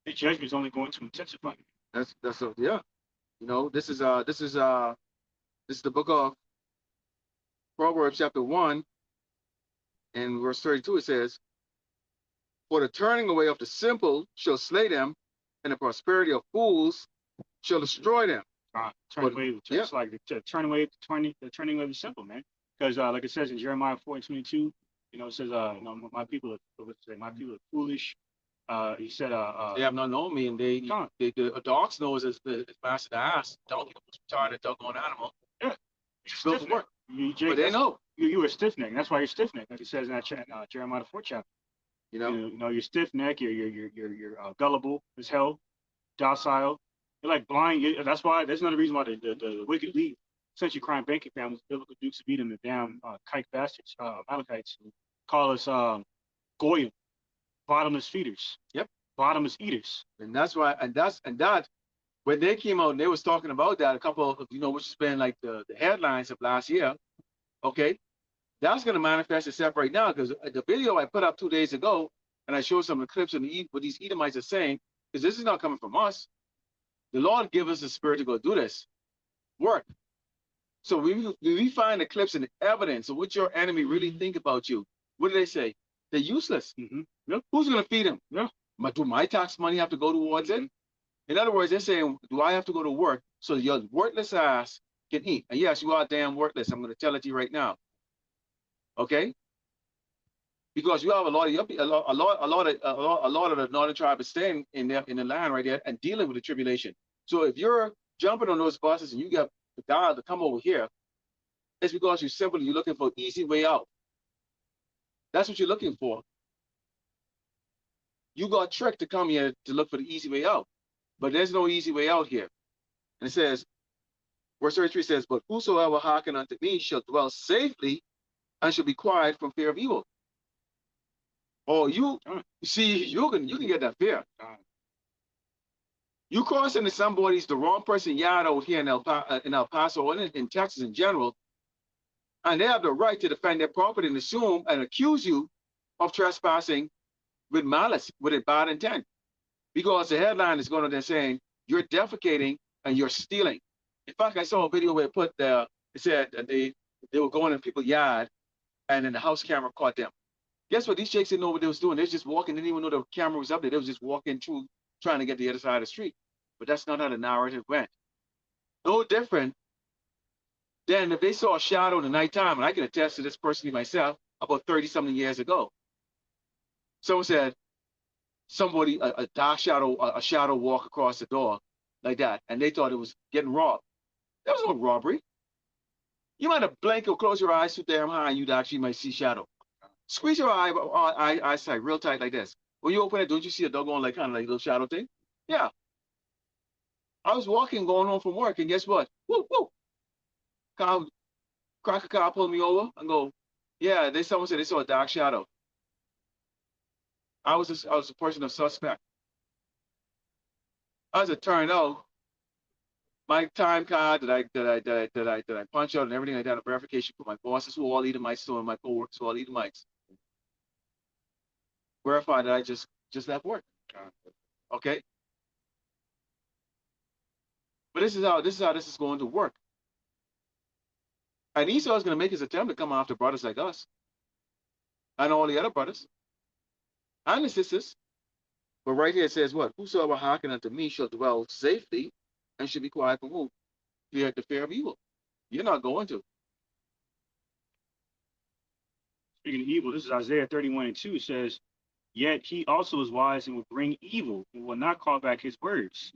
The judgment is only going to intensify. That's yeah. You know, this is the book of Proverbs chapter 1 and verse 32. It says, "For the turning away of the simple shall slay them, and the prosperity of fools shall destroy them." Turn away, just like the turn away, the turning away of the simple, man. Because like it says in Jeremiah 4:22, you know, it says, my people are foolish. He said, they have not known me, and the dogs knows as master the ass. Donkey was retarded, doggone animal. Yeah, it's built for work. But they know you were stiff neck. That's why you're stiff neck, like it says in that Jeremiah 4 chapter. You know, you're stiff neck. You're gullible as hell, docile. You're like blind. That's why. There's another reason why the wicked league, essentially crime banking families, biblical dukes of Edom, the damn kike bastards, Amalekites, call us goyim, bottomless feeders. Yep. Bottomless eaters. And that's why. And that when they came out and they was talking about that, a couple of which has been like the headlines of last year. Okay, that's going to manifest itself right now, because the video I put up 2 days ago, and I showed some of the clips of what these Edomites are saying, because this is not coming from us. The Lord give us the spirit to go do this work. So we find the clips and the evidence of what your enemy really think about you. What do they say? They're useless. Mm-hmm. Yep. Who's going to feed them? Yeah. Do my tax money have to go towards it? In other words, they're saying, do I have to go to work so your worthless ass can eat? And yes, you are damn worthless. I'm going to tell it to you right now. Okay? Because you have a lot of the northern tribes staying in the land right there and dealing with the tribulation. So if you're jumping on those buses and you get the guy to come over here, it's because you're looking for an easy way out. That's what you're looking for. You got tricked to come here to look for the easy way out. But there's no easy way out here. And it says, verse 33 says, "But whosoever hearken unto me shall dwell safely and shall be quiet from fear of evil." Oh, you see, you can get that fear. You cross into somebody's the wrong person yard out here in El Paso and in Texas in general, and they have the right to defend their property and assume and accuse you of trespassing with malice, with a bad intent, because the headline is going to there saying you're defecating and you're stealing. In fact, I saw a video where it said that they were going in people's yard, and then the house camera caught them. Guess what? These chicks didn't know what they was doing. They was just walking. They didn't even know the camera was up there. They was just walking through, trying to get the other side of the street. But that's not how the narrative went. No different than if they saw a shadow in the nighttime, and I can attest to this personally myself, about 30-something years ago. Someone said, a dark shadow, a shadow walk across the door like that, and they thought it was getting robbed. There was no robbery. You might have blinked or close your eyes too damn high, and you'd actually might see shadow. Squeeze your eyesight real tight like this. When you open it, don't you see a doggone kind of like little shadow thing? Yeah. I was walking, going home from work, and guess what? Woo, woo. Cracker car pulled me over and go, yeah, someone said they saw a dark shadow. I was a person of suspect. As it turned out, my time card that I punch out and everything like that, a verification for my bosses who all Edomites, so my co-workers who all Edomites. verify that I just left work. Okay. But this is how this is going to work. And Esau is going to make his attempt to come after brothers like us and all the other brothers and the sisters. But right here it says what? Whosoever hearken unto me shall dwell safely and should be quiet from who? Fear the fear of evil. You're not going to. Speaking of evil, this is Isaiah 31:2. It says, "Yet he also is wise and will bring evil and will not call back his words,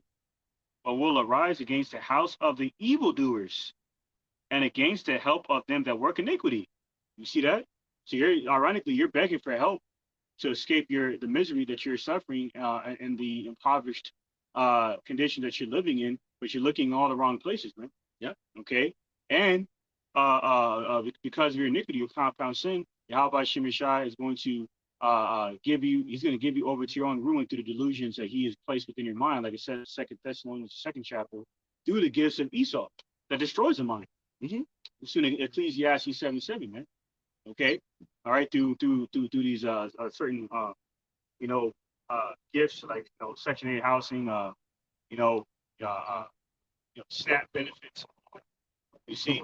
but will arise against the house of the evildoers and against the help of them that work iniquity." You see that? So you're begging for help to escape the misery that you're suffering and the impoverished condition that you're living in, but you're looking in all the wrong places, man. Yeah. Okay. And because of your iniquity, your compound sin, Yahweh Shemashai is going to he's going to give you over to your own ruin through the delusions that he has placed within your mind, like it says in 2 Thessalonians, 2nd chapter, through the gifts of Esau that destroys the mind. Mm-hmm. Soon Ecclesiastes 7:7, man. Okay, all right, through these certain gifts like Section 8 housing, SNAP benefits. You see,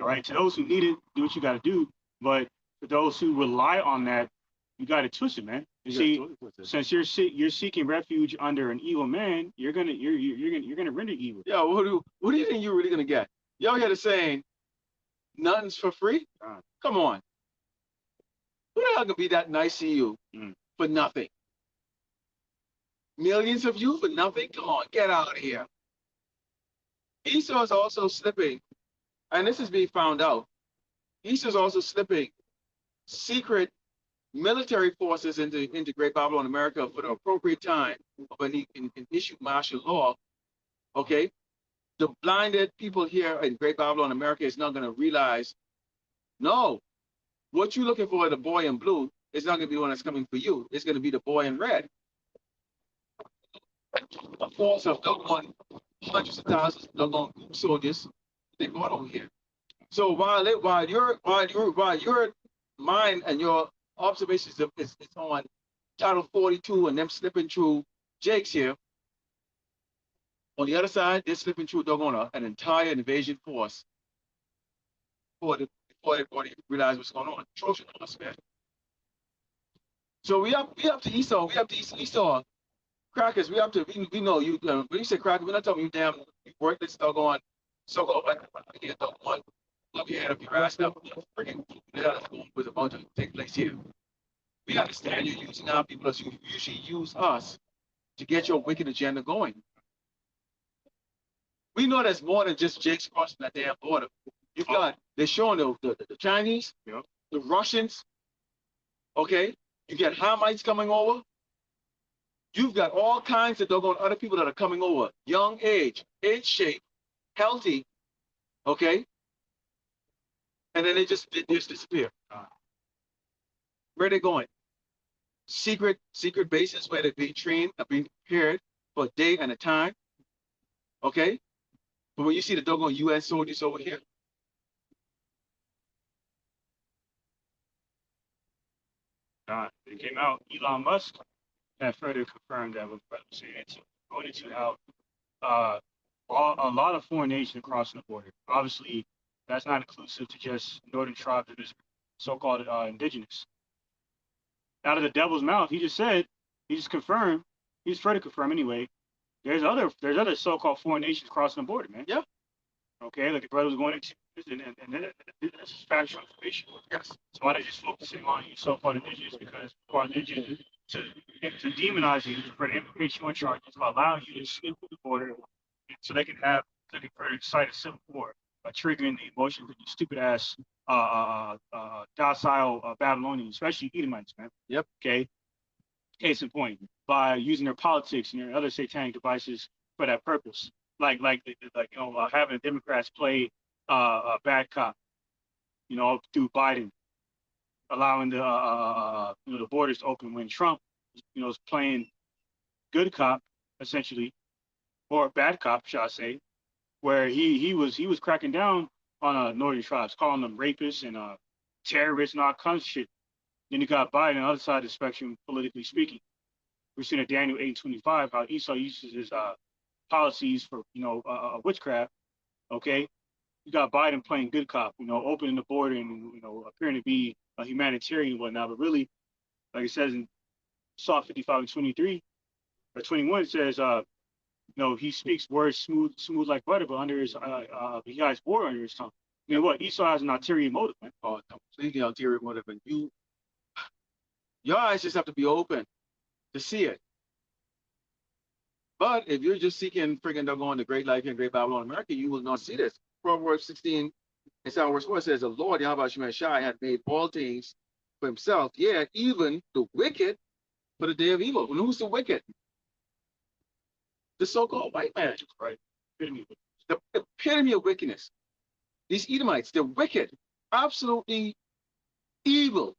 all right, to those who need it, do what you got to do. But for those who rely on that, you got to twist it, man. You see, since you're seeking refuge under an evil man, you're gonna render evil. Yeah, what do you think you're really gonna get? Y'all hear the saying, nothing's for free? Come on. Who the hell can be that nice to you for nothing? Millions of you for nothing? Come on, get out of here. Esau is also slipping, and this is being found out. Esau is also slipping secret military forces into Great Babylon, America for the appropriate time when he can issue martial law. Okay? The blinded people here in Great Babylon, America is not going to realize, no, what you're looking for, the boy in blue, is not going to be the one that's coming for you. It's going to be the boy in red. A force of hundreds of thousands of soldiers they brought over here. So while your mind and your observations is on Title 42 and them slipping through Jake's here, on the other side, they're slipping through an entire invasion force before they realize what's going on. Trojan horse, man. So we up to Esau. We up to Esau. Crackers, we know you. When you say crackers, we're not talking you damn worthless doggone so-called black here, doggone. Love your head up your ass up. Freaking that's going was about to take place here. We understand you're using our people as you usually use us to get your wicked agenda going. We know there's more than just Jake's crossing that damn border. You've got, they're showing the Chinese, the Russians, okay? You get Hamites coming over. You've got all kinds of doggone other people that are coming over, young age, in shape, healthy, okay? And then they just disappear. Where are they going? Secret bases where they're being trained, are being prepared for a day and a time, okay? But when you see the doggone U.S. soldiers over here, it came out. Elon Musk had further confirmed that what brother was saying. So going into how a lot of foreign nations crossing the border. Obviously, that's not inclusive to just northern tribes of this so-called indigenous. Out of the devil's mouth, he just confirmed. He's further confirmed anyway. There's other so-called foreign nations crossing the border, man. Yeah. Okay, like the brother was going into, and this is factual information. yes. So why they just focusing on you so-called indigenous? Because for indigenous to demonize you, for the implication on charges, to allow you to slip through the border, so they can further incite a civil war by triggering the emotions of these stupid ass docile Babylonians, especially Edomites, man. Yep. Okay. Case in point, by using their politics and their other satanic devices for that purpose, like having the Democrats play a bad cop, through Biden, allowing the borders to open when Trump, is playing good cop essentially, or bad cop, shall I say, where he was cracking down on northern tribes, calling them rapists and terrorists and all kinds of shit. Then you got Biden on the other side of the spectrum, politically speaking. We're seeing in Daniel 8:25 how Esau uses his policies for witchcraft. Okay, you got Biden playing good cop, opening the border and appearing to be a humanitarian and whatnot, but really, like it says in Psalm 55 and 23 or 21, it says, he speaks words smooth like butter, but under his he has war under his tongue. I mean, what Esau has an ulterior motive, man. Oh, completely ulterior motive, and your eyes just have to be open to see it. But if you're just seeking freaking doggone the great life and great Babylon America, you will not see this. Proverbs 16 and 7 verse 4 says, the Lord Yahweh Shemeshai had made all things for himself, yet even the wicked for the day of evil. And who's the wicked? The so-called white man, Right. the epitome of wickedness. These Edomites, they're wicked, absolutely evil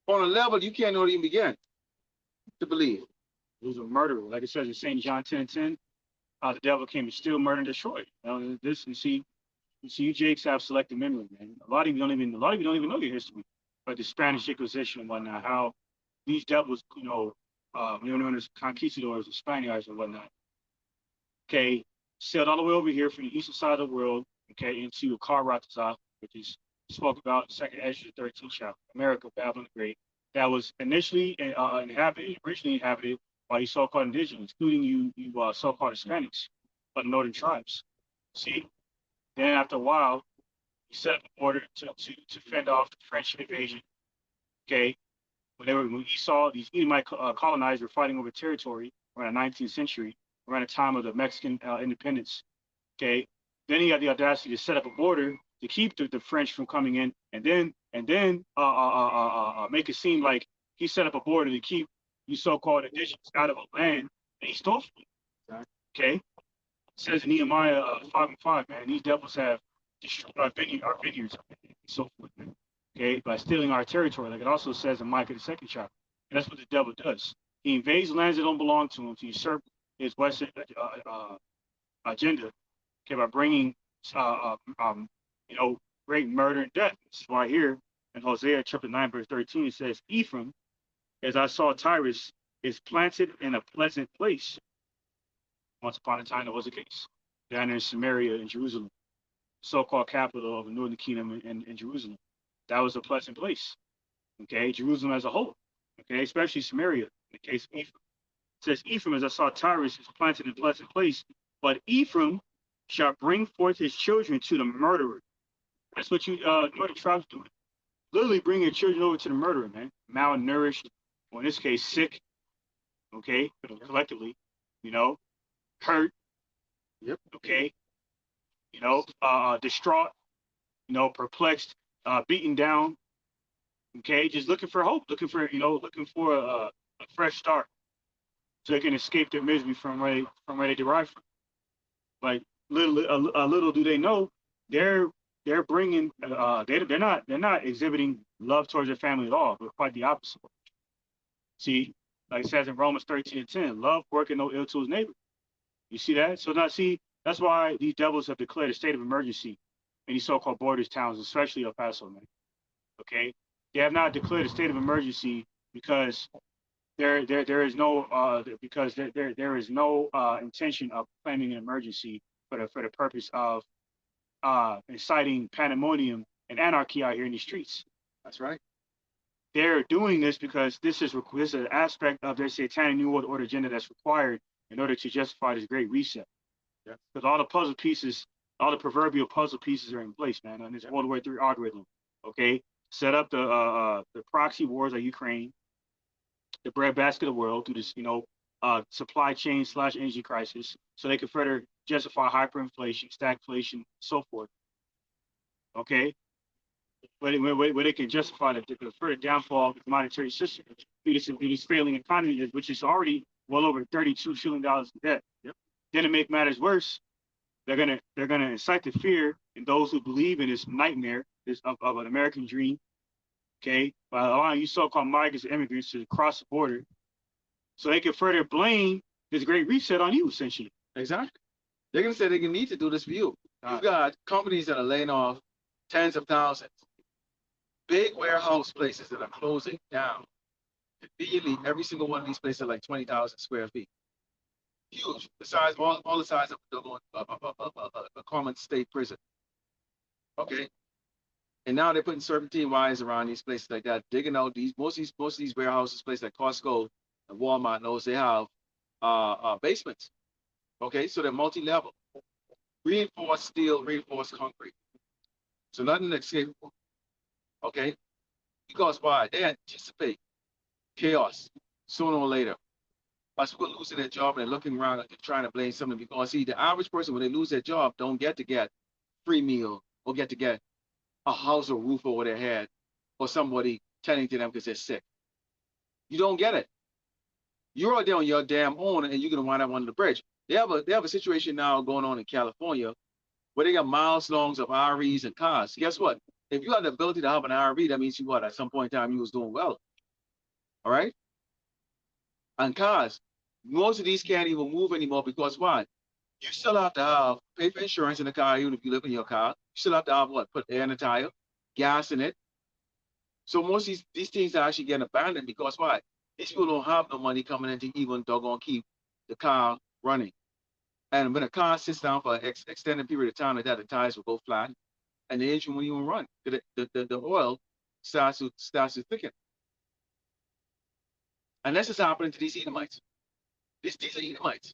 on a level you can't even begin to believe. He was a murderer. Like it says in St. John 10:10, the devil came to steal, murder, and destroy. This, you Jakes have selective memory, man. A lot of you don't even know your history, but the Spanish Inquisition and whatnot, how these devils, known as conquistadors, the Spaniards and whatnot, okay, sailed all the way over here from the eastern side of the world, okay, into Karatazah, which is spoke about in Second Ezra 13 chapter, America, Babylon the Great, that was initially originally inhabited by these so-called indigenous, including you so-called Hispanics, but the northern tribes. See, then after a while, he set up an order to fend off the French invasion. Okay, when you saw these Edomite colonizers were fighting over territory around the 19th century, around the time of the Mexican independence. Okay, then he had the audacity to set up a border to keep the French from coming in, and then make it seem like he set up a border to keep you so-called indigenous out of a land that he stole from you. Okay, it says in Nehemiah 5:5, man, these devils have destroyed our vineyards, and so forth, man. Okay, by stealing our territory, like it also says in Micah the 2nd chapter. And that's what the devil does. He invades lands that don't belong to him to usurp his Western agenda. Okay, by bringing great murder and death. This is why here in Hosea chapter 9 verse 13 it says, Ephraim, as I saw Tyrus, is planted in a pleasant place. Once upon a time, that was the case. Down in Samaria in Jerusalem, so-called capital of the northern kingdom in Jerusalem. That was a pleasant place. Okay, Jerusalem as a whole. Okay, especially Samaria, in the case of Ephraim. It says, Ephraim, as I saw Tyrus, is planted in a pleasant place, but Ephraim shall bring forth his children to the murderer. That's what you northern tribes doing. Literally bring your children over to the murderer, man. Malnourished, or in this case, sick. Okay, collectively, hurt. Yep. Okay. Distraught. Perplexed, beaten down. Okay, just looking for hope, looking for a fresh start, so they can escape their misery from where they derive from. Like little do they know, they're bringing they're not exhibiting love towards their family at all, but quite the opposite. See, like it says in Romans 13:10, love working no ill to his neighbor. You see that? So now see, that's why these devils have declared a state of emergency in these so-called borders towns, especially El Paso, man. Okay, they have not declared a state of emergency because there is no intention of claiming an emergency for the purpose of inciting pandemonium and anarchy out here in the streets. That's right. They're doing this because this is an aspect of their satanic New World Order agenda that's required in order to justify this great reset. Yeah. Because all the puzzle pieces, all the proverbial puzzle pieces are in place, man, on this World War III algorithm. Okay, set up the proxy wars of Ukraine, the breadbasket of the world through this, supply chain / energy crisis, so they can further justify hyperinflation, stagflation, so forth. Okay, where they can justify the further downfall of the monetary system through this failing economy, which is already well over $32 trillion in debt. Yep. Then to make matters worse, they're gonna incite the fear in those who believe in this nightmare of an American dream. Okay, by allowing you so-called migrants and immigrants to cross the border, so they can further blame this great reset on you, essentially. Exactly. They're gonna say they need to do this for you. You've got companies that are laying off tens of thousands. big warehouse places that are closing down. Immediately, every single one of these places are like 20,000 square feet. Huge. The size, all the size of a common state prison. Okay. And now they're putting serpentine wires around these places like that, digging out these most of these warehouses, places like Costco and Walmart, and those they have basements. Okay, so they're multi-level, reinforced steel, reinforced concrete. So nothing escapable. Okay, because why? They anticipate chaos sooner or later. Us people losing their job and they're looking around and they're trying to blame something because see, the average person when they lose their job don't get to get free meal or get to get a house or roof over their head or somebody tending to them because they're sick. You don't get it. You're out there on your damn own and you're gonna wind up under the bridge. They have a situation now going on in California where they got miles longs of RVs and cars. Guess what? If you have the ability to have an RV, that means you what? At some point in time, you was doing well. All right? And cars, most of these can't even move anymore because why? You still have to have pay for insurance in the car, even if you live in your car. You still have to have what? Put air in the tire, gas in it. So most of these things are actually getting abandoned because why? These people don't have no money coming in to even doggone keep the car running. And when a car sits down for an extended period of time like that, the tires will go flat and the engine won't even run. The oil starts to thicken. And that's just happening to these Edomites. These are Edomites.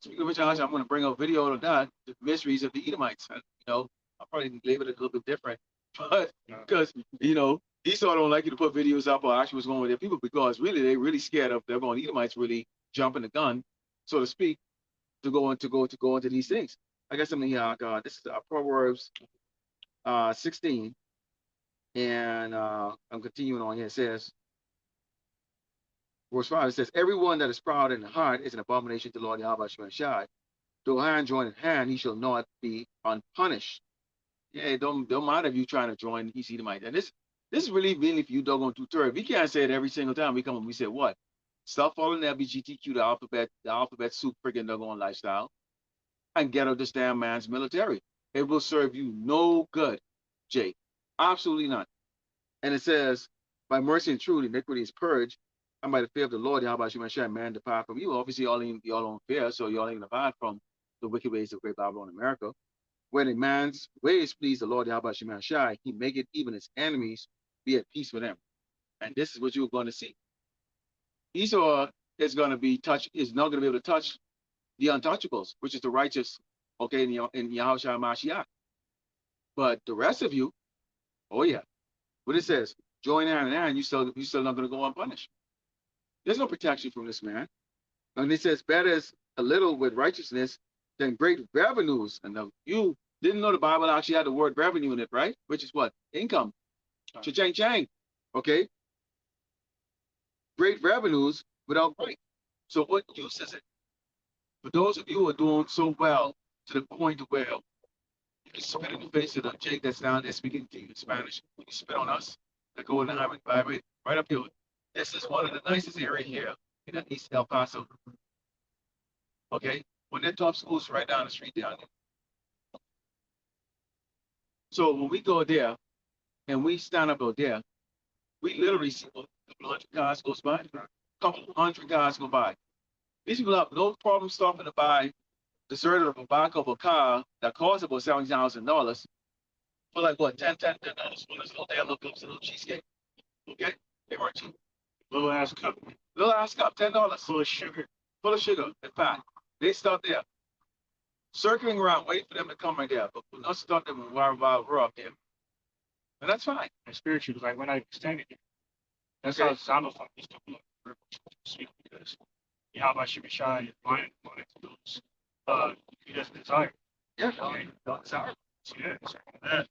Speaking of which, I'm going to bring a video of that, the mysteries of the Edomites. And, I'll probably label it a little bit different, but because, Esau don't like you to put videos up or actually what's going with their people because really they're really scared of they're going Edomites really jumping the gun, so to speak, to go into these things. I got something here. God, this is Proverbs 16, and I'm continuing on here. It says, verse 5, it says, everyone that is proud in the heart is an abomination to the Lord Yahweh Shai. Though hand join in hand, he shall not be unpunished. Yeah, it don't matter if you're trying to join these Edomites. And this is really mainly for you doggone two-thirds. We can't say it every single time we come and we say what? Stop following the LGBTQ, the alphabet soup friggin' doggone lifestyle, and get out this damn man's military. It will serve you no good, Jake. Absolutely not. And it says, by mercy and truth, iniquity is purged, and by the fear of the Lord, Yahweh Shemashah, man depart from you. Obviously, y'all don't fear, so y'all ain't depart from the wicked ways of great Babylon America. When a man's ways please the Lord Yahweh Shemashah, he make it even his enemies be at peace with him. And this is what you're going to see. Esau is going to be is not going to be able to touch the untouchables, which is the righteous, okay, in Yahushua Mashiach. But the rest of you, oh yeah, what it says, join hand in hand, you still not going to go unpunished. There's no protection from this man. And it says, better is a little with righteousness than great revenues. And you didn't know the Bible actually had the word revenue in it, right? Which is what? Income. Cha-chang chang. Okay? Great revenues without right. So what use is it? For those of you who are doing so well to the point where you can spit in the face of the Jake that's down there speaking to you in Spanish. When you spit on us, that go in the highway, right up here. This is one of the nicest areas here in East El Paso. Okay? When their top school's right down the street down there. So when we go there and we stand up out there, we literally see a couple hundred cars goes by. A couple hundred cars go by. These people have no problem stopping to buy deserted of a back of a car that costs about $70,000 for like what, $10 for this little damn little cheesecake. Okay? They weren't cheap. Little ass cup. Little ass cup, $10. Full of sugar. Full of sugar. In fact, they start there. Circling around, waiting for them to come right there. But we're not start them while we're up there. And that's fine. And spiritually, like when I extended it. That's Okay. how it sounded like these people are speak because Yahweh Shemashah is blind to those he doesn't desire. Yeah, Okay. sorry. See that? So that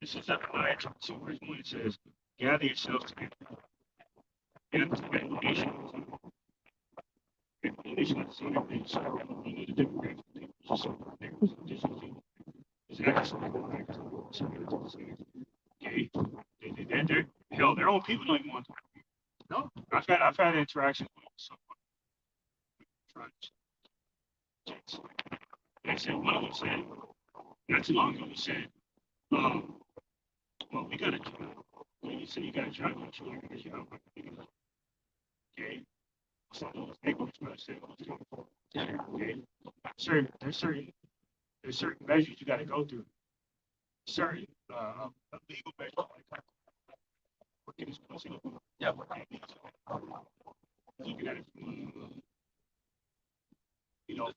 this is Zephaniah 22, verse 1. It says, gather yourselves together. Gather together nations. Nations so the different okay. They're hell, their own people don't even want to. No, I've had interactions with some. They said one of them said not too long ago. He said, well, we got a job. You say you got a job, but you got a job. Okay. So those neighborhoods gonna say, okay. There's certain measures you got to go through. Certain legal measures. Yeah. Looking at it from,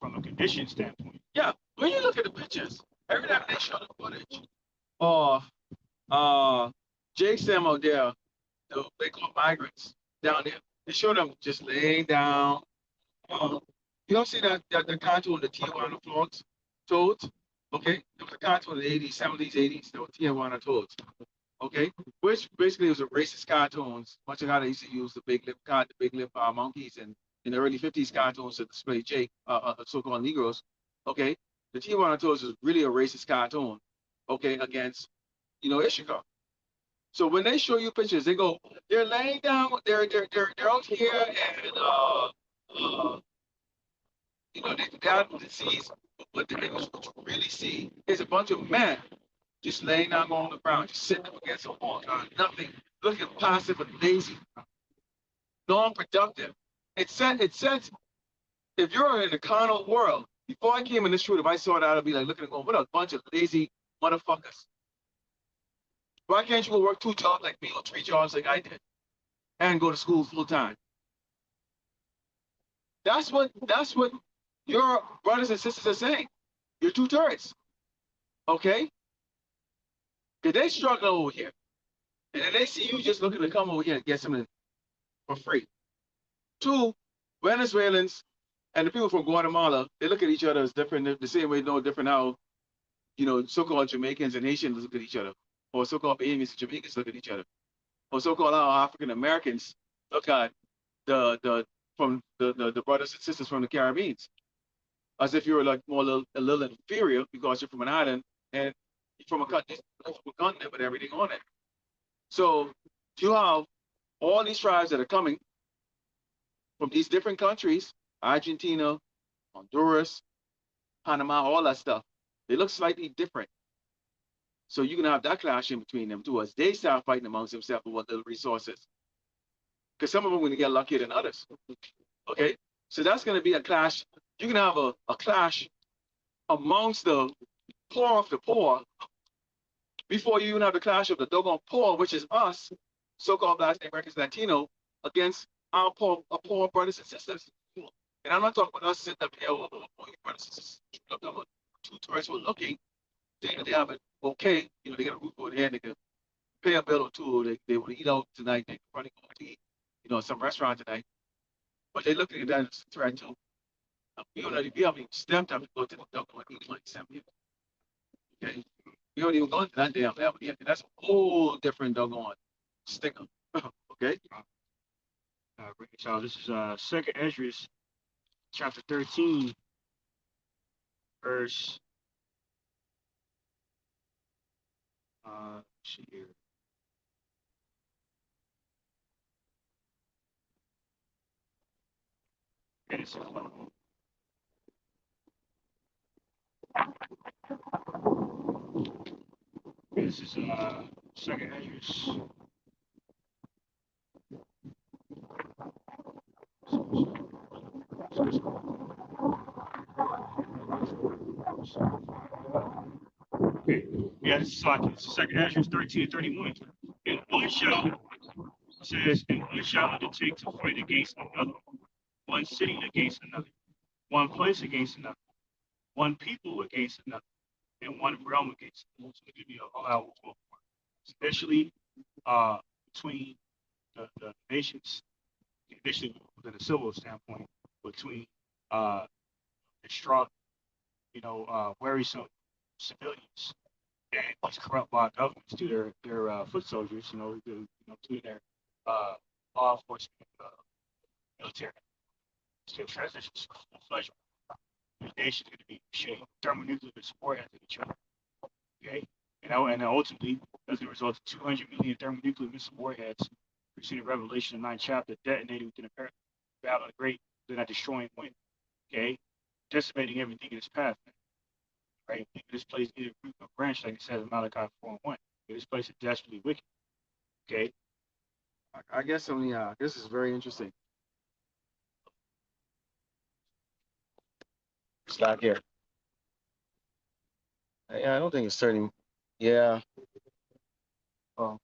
from a condition standpoint. Yeah. When you look at the pictures, every time they show the footage, Jake's them out there, they call migrants down there. They show them just laying down. You don't see the contour of the Tijuana toads, okay? There was a contour in the 80s, 70s, 80s, there were Tijuana toads, okay? Which basically was a racist cartoons, much like how they used to use the big lip monkeys and in the early 50s cartoons to display Jake, so-called Negroes, okay? The Tijuana toads was really a racist cartoon, okay, against, Ishika. So when they show you pictures, they go, they're laying down, they're out here and they got disease. But what you really see is a bunch of men just laying down on the ground, just sitting up against a wall, nothing, looking passive and lazy, non-productive. It says if you're in the carnal world, before I came in this truth, if I saw that, I'd be like looking at going, what a bunch of lazy motherfuckers. Why can't you go work 2 jobs like me or 3 jobs like I did and go to school full time? That's what your brothers and sisters are saying. You're 2 turds. Okay? Because they struggle over here. And then they see you just looking to come over here and get something for free. 2, Venezuelans and the people from Guatemala, they look at each other as different, the same way no different how, so-called Jamaicans and Haitians look at each other. Or so-called Bahamians and Jamaicans look at each other. Or so-called African Americans look at the brothers and sisters from the Caribbean, as if you're like a little inferior because you're from an island and you're from a continent with everything on it. So you have all these tribes that are coming from these different countries, Argentina, Honduras, Panama, all that stuff. They look slightly different. So you can have that clash in between them too, as they start fighting amongst themselves for what little resources. Because some of them are going to get luckier than others. Okay? So that's going to be a clash. You can have a clash amongst the poor of the poor before you even have the clash of the doggone poor, which is us, so-called Black Americans, Latino, against our poor brothers and sisters. And I'm not talking about us sitting up here, your brothers and sisters, 2 tourists who are looking, they have it okay, they got a roof over their head, they can pay a bill or 2, they will eat out tonight, they can probably go to eat, some restaurant tonight. But they're looking at that as a threat too. We haven't even stamped up to go to the doggone eat like 7 people. Okay? We don't even go into that damn level yet. That's a whole different doggone sticker. Okay? So this is 2nd Ezra, chapter 13, verse. Let's see here. This is 2nd Ezra. Okay. Yeah, this is like 2nd Ezra 13:31. And one shall says, and one shall undertake to fight against another, one city against another, one place against another, one people against another, and one realm against another. So it could be all out, especially between the nations, especially within a civil standpoint, between distraught, worrisome civilians and these corrupt governments to their foot soldiers, to their law enforcement, military. Still transitions pleasure. The nation is going to be sharing thermonuclear support at each other. Okay? And ultimately, as a result of 200 million thermonuclear missile warheads, preceding Revelation, the 9th chapter, detonated within a battle of the great, then a destroying wind. Okay? Decimating everything in its path. Right? This place needed a root or branch, like it says in Malachi 4:1. This place is desperately wicked. Okay. I guess only this is very interesting. It's not here. Yeah, I don't think it's turning. Yeah. Oh.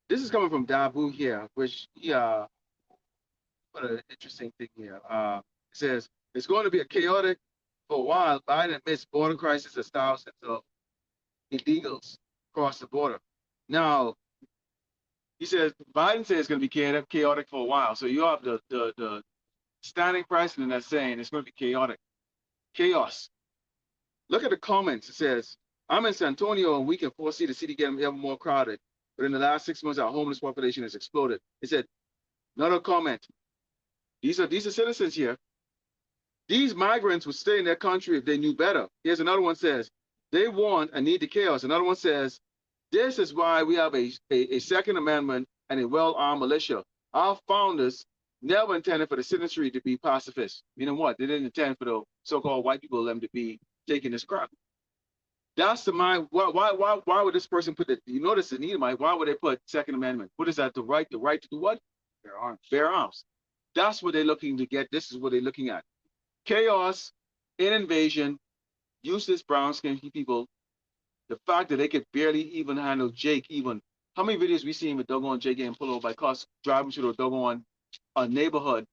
This is coming from Dabu here, which what an interesting thing here. It says it's going to be a chaotic for a while. Biden admits border crisis as thousands of illegals cross the border. Now, he says Biden says it's going to be chaotic for a while. So you have the standing precedent that's saying it's going to be chaotic. Chaos. Look at the comments. It says, I'm in San Antonio and we can foresee the city getting ever more crowded. But in the last 6 months, our homeless population has exploded. It said, another comment. These are citizens here. These migrants would stay in their country if they knew better. Here's another one says, they want and need the chaos. Another one says, this is why we have a Second Amendment and a well-armed militia. Our founders never intended for the citizenry to be pacifists. Meaning what? They didn't intend for the so-called white people them to be taking this crap. That's the mind. Why would this person put it? You notice the Edomite. Why would they put Second Amendment? What is that? The right to do what? Bear arms. Bear arms. That's what they're looking to get. This is what they're looking at. Chaos, an invasion, useless brown skinned people. The fact that they could barely even handle Jake. Even how many videos we seen with doggone Jake getting pulled over by cars driving through the doggone neighborhood,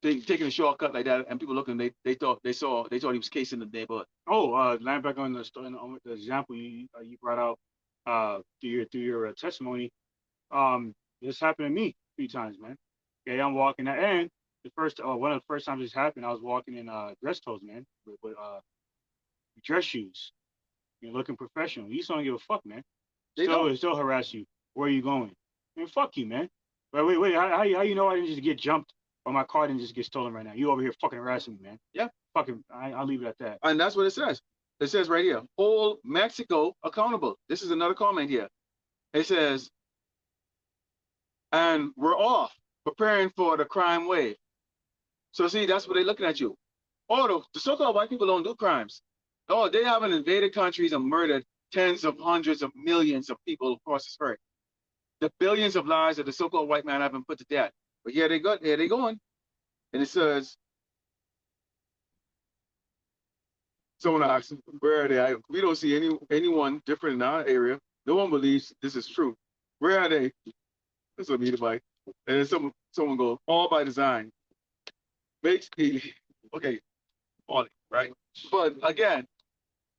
taking a shortcut like that, and people looking, they thought he was casing the neighborhood. Oh, line back on the story, the example you brought out through your testimony. This happened to me 3 times, man. Okay, I'm walking at, and one of the first times this happened, I was walking in dress toes, man, with dress shoes. You're looking professional. You just don't give a fuck, man. They still harass you. Where are you going? Man, fuck you, man. Wait. How you know I didn't just get jumped or my car didn't just get stolen right now? You over here fucking harassing me, man. Yeah. Fucking, I'll leave it at that. And that's what it says. It says right here, hold Mexico accountable. This is another comment here. It says, and we're off preparing for the crime wave. So see, that's what they're looking at you. Oh, the so-called white people don't do crimes. Oh, they haven't invaded countries and murdered tens of hundreds of millions of people across this earth. The billions of lives that the so-called white man haven't put to death. But here they going. And it says, someone asked, where are they? We don't see anyone different in our area. No one believes this is true. Where are they? This will be the bite. And then someone goes, all by design. Makes me, okay, all right? But again,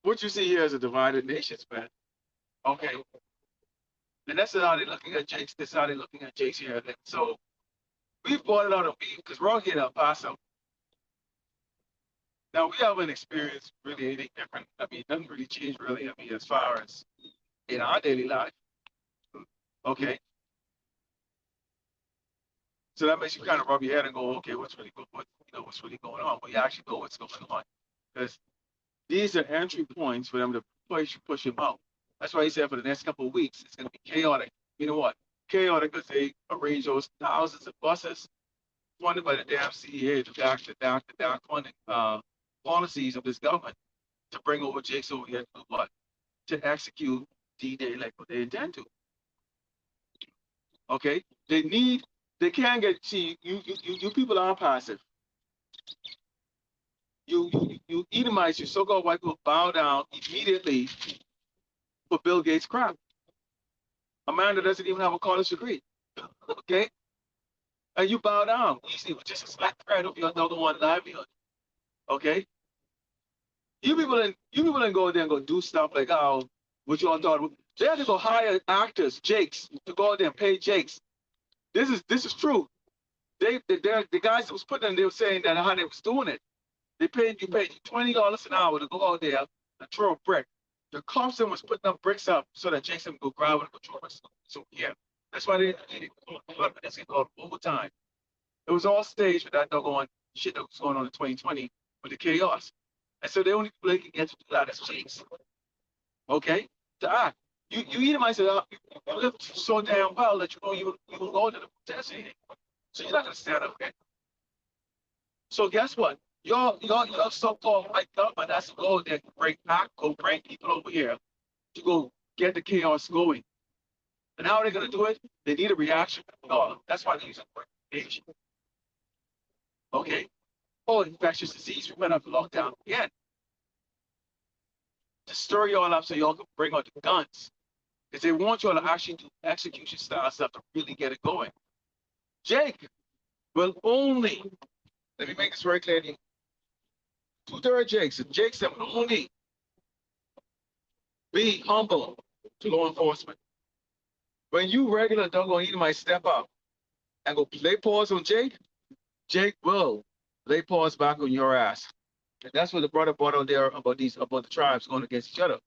what you see here is a divided nation, man. Okay. And that's how they're looking at Jake's. This is how they're looking at Jake's here. So we brought it out of me because we're all here in El Paso. Now, we haven't experienced really anything different. I mean, nothing really changed, really. I mean, as far as in our daily life. Okay. So that makes you kind of rub your head and go, okay, what's really going on? Well, you actually know what's going on. Because these are entry points for them to push them out. That's why he said for the next couple of weeks, it's going to be chaotic. You know what? Chaotic because they arrange those thousands of buses funded by the damn CEA to back funding policies of this government to bring over Jakes over here to what? To execute D-Day like what they intend to. Okay? They can't get, see, you people are passive. You Edomites, you so-called white people bow down immediately for Bill Gates' crap. A man that doesn't even have a college degree. Okay? And you bow down easily with just a slack thread of your another one livelihood. Okay? You people didn't go there and go do stuff like, oh, what you all thought. They had to go hire actors, Jakes, to go out there and pay Jakes. This is true. The guys that was putting them, they were saying that how they was doing it. You paid you $20 an hour to go out there and throw a brick. The cops was putting up bricks up so that Jason would go grab it and go throw it. So yeah, that's why they called overtime. It was all staged for that doggone shit that was going on in 2020 with the chaos. And so the only people they can get to do that is Jakes. Okay? To act. You Edomites you live so damn well that you know you will go to the protest anything. So you're not gonna stand up, okay? So guess what? Your so-called white government has to go there, go bring people over here to go get the chaos going. And how are they going to do it? They need a reaction. That's why they use the word age. Okay. Oh, infectious disease. We went up lockdown again to stir y'all up so y'all can bring out the guns. Because they want y'all to actually do execution style stuff to really get it going. Jake will only, let me make this very clear to you. 2/3 Jakes. If Jake said will only be humble to law enforcement. When you regular doggone Edomite step up and go lay paws on Jake, Jake will lay paws back on your ass. And that's what the brother brought out there about the tribes going against each other.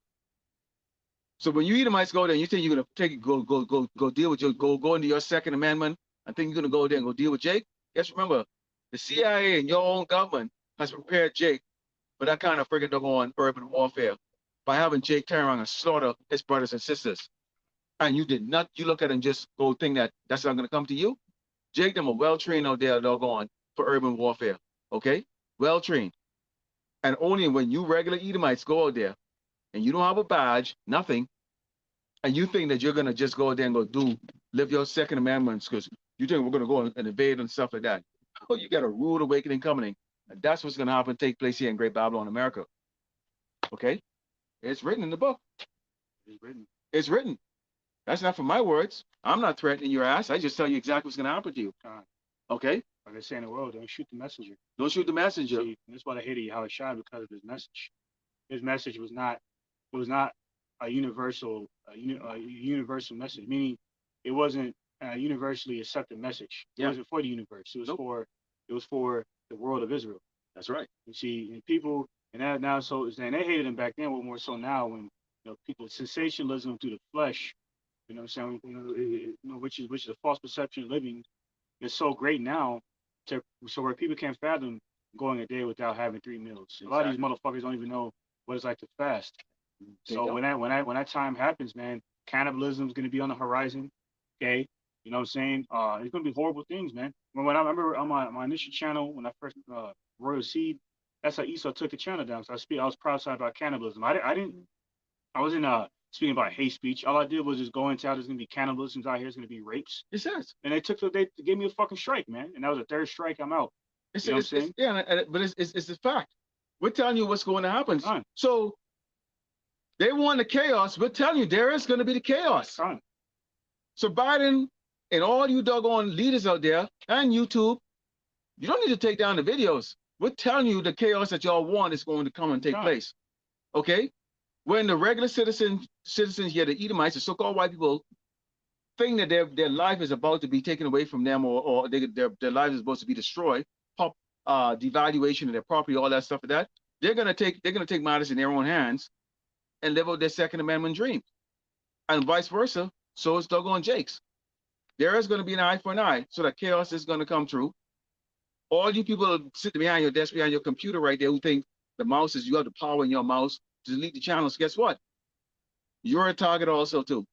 So when you Edomites go there and you think you're gonna take it, go deal with go into your Second Amendment and think you're gonna go there and go deal with Jake, just remember the CIA and your own government has prepared Jake for that kind of friggin' doggone urban warfare by having Jake turn around and slaughter his brothers and sisters. And you did not, you look at it and just go think that that's not gonna come to you. Jake, them are well trained out there, doggone, for urban warfare. Okay? Well trained. And only when you regular Edomites go out there and you don't have a badge, nothing, and you think that you're gonna just go out there and live your Second Amendments because you think we're gonna go and invade and stuff like that. Oh, you got a rude awakening coming. And that's what's gonna happen, take place here in Great Babylon, America. Okay? It's written in the book. It's written. It's written. That's not from my words. I'm not threatening your ass. I just tell you exactly what's gonna happen to you. Okay? Like they say in the world, don't shoot the messenger. Don't shoot the messenger. See, that's why I hated Yahweh Shai, because of his message. His message was not a universal message, meaning it wasn't a universally accepted message. It wasn't for the universe. It was for the world of Israel. That's right. You see, and people, and that now, so and they hated him back then, but more so now when people sensationalism through the flesh, what I'm saying, which is a false perception of living, is so great now, so where people can't fathom going a day without having 3 meals. Exactly. A lot of these motherfuckers don't even know what it's like to fast. So when that time happens, man, cannibalism is going to be on the horizon. Okay, you know what I'm saying? It's going to be horrible things, man. When I remember on my initial channel when I first Royal Seed, that's how Esau took the channel down. So I was prophesied about cannibalism. I wasn't speaking about hate speech. All I did was just go into how there's going to be cannibalism out here. There's going to be rapes. It says. And they gave me a fucking strike, man. And that was the 3rd strike. I'm out. You know what I'm saying? Yeah, but it's a fact. We're telling you what's going to happen. So they want the chaos. We're telling you there is going to be the chaos. So Biden and all you doggone leaders out there and YouTube, you don't need to take down the videos. We're telling you the chaos that y'all want is going to come and take place. Okay? When the regular citizens here, the Edomites, the so-called white people, think that their life is about to be taken away from them or their life is supposed to be destroyed, devaluation of their property, all that stuff like that, they're gonna take matters in their own hands and live out their Second Amendment dream. And vice versa, so is doggone Jake's. There is going to be an eye for an eye, so that chaos is going to come true. All you people sitting behind your desk, behind your computer right there who think the mouse is, you have the power in your mouse to delete the channels, guess what? You're a target also too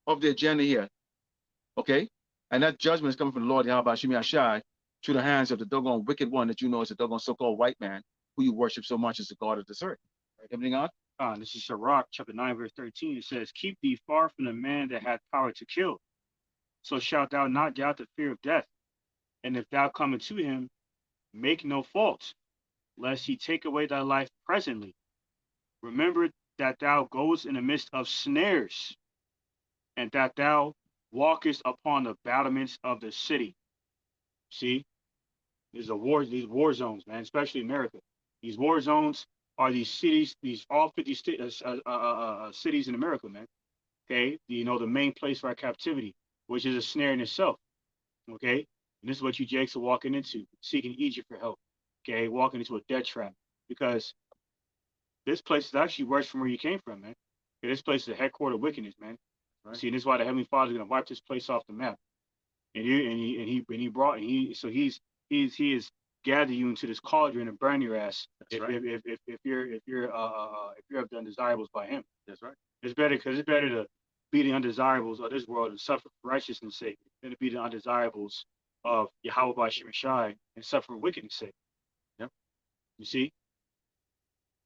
of the agenda here. Okay? And that judgment is coming from the Lord Yahweh Shemi Ashai through the hands of the doggone wicked one that you know is a doggone so-called white man who you worship so much as the God of this earth. Right? Everything on? This is Sirach, chapter 9, verse 13. It says, keep thee far from the man that hath power to kill. So shalt thou not doubt the fear of death. And if thou come unto him, make no fault, lest he take away thy life presently. Remember that thou goest in the midst of snares, and that thou walkest upon the battlements of the city. See, these war zones, man, especially America. These war zones are these cities, all 50 cities in America, man. Okay, the main place for our captivity, which is a snare in itself. Okay, and this is what you Jakes are walking into, seeking Egypt for help. Okay, walking into a death trap, because this place is actually worse from where you came from, man. Okay, this place is a headquarter of wickedness, man. Right. See, and this is why the Heavenly Father is going to wipe this place off the map. And he is gather you into this cauldron and burn your ass. That's right. If you're of the undesirables by him. That's right. It's better to be the undesirables of this world and suffer for righteousness' sake than to be the undesirables of Yahweh by Shemashai and suffer for wickedness' sake. Yep. You see?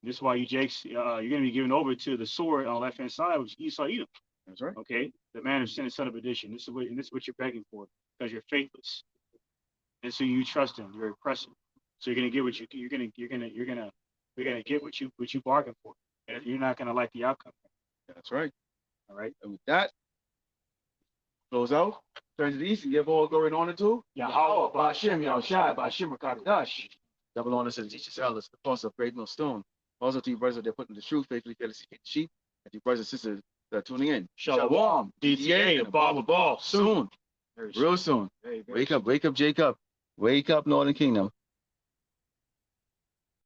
This is why you Jakes, you're going to be given over to the sword on the left hand side, which Esau Edom. That's right. Okay, the man of sin and son of perdition. This is what you're begging for because you're faithless, and so you trust him. You're oppressive. So you're going to get what you're going to get what you bargained for, and you're not going to like the outcome. That's right. All right. And with that, close out. Turn to the east and give all glory and honor to Yahweh, Ba'ashem, Yahushua, Ba'ashem, Rakakadash. double honor to the teachers, elders, the apostles of Great Millstone. Also to you brothers that are putting the truth, faithfully, fearlessly, the sheep, and to you brothers and sisters that are tuning in. Shalom, DTA, and Baba Ball. Soon. Real soon. Wake up, Jacob. Wake up, Northern Kingdom.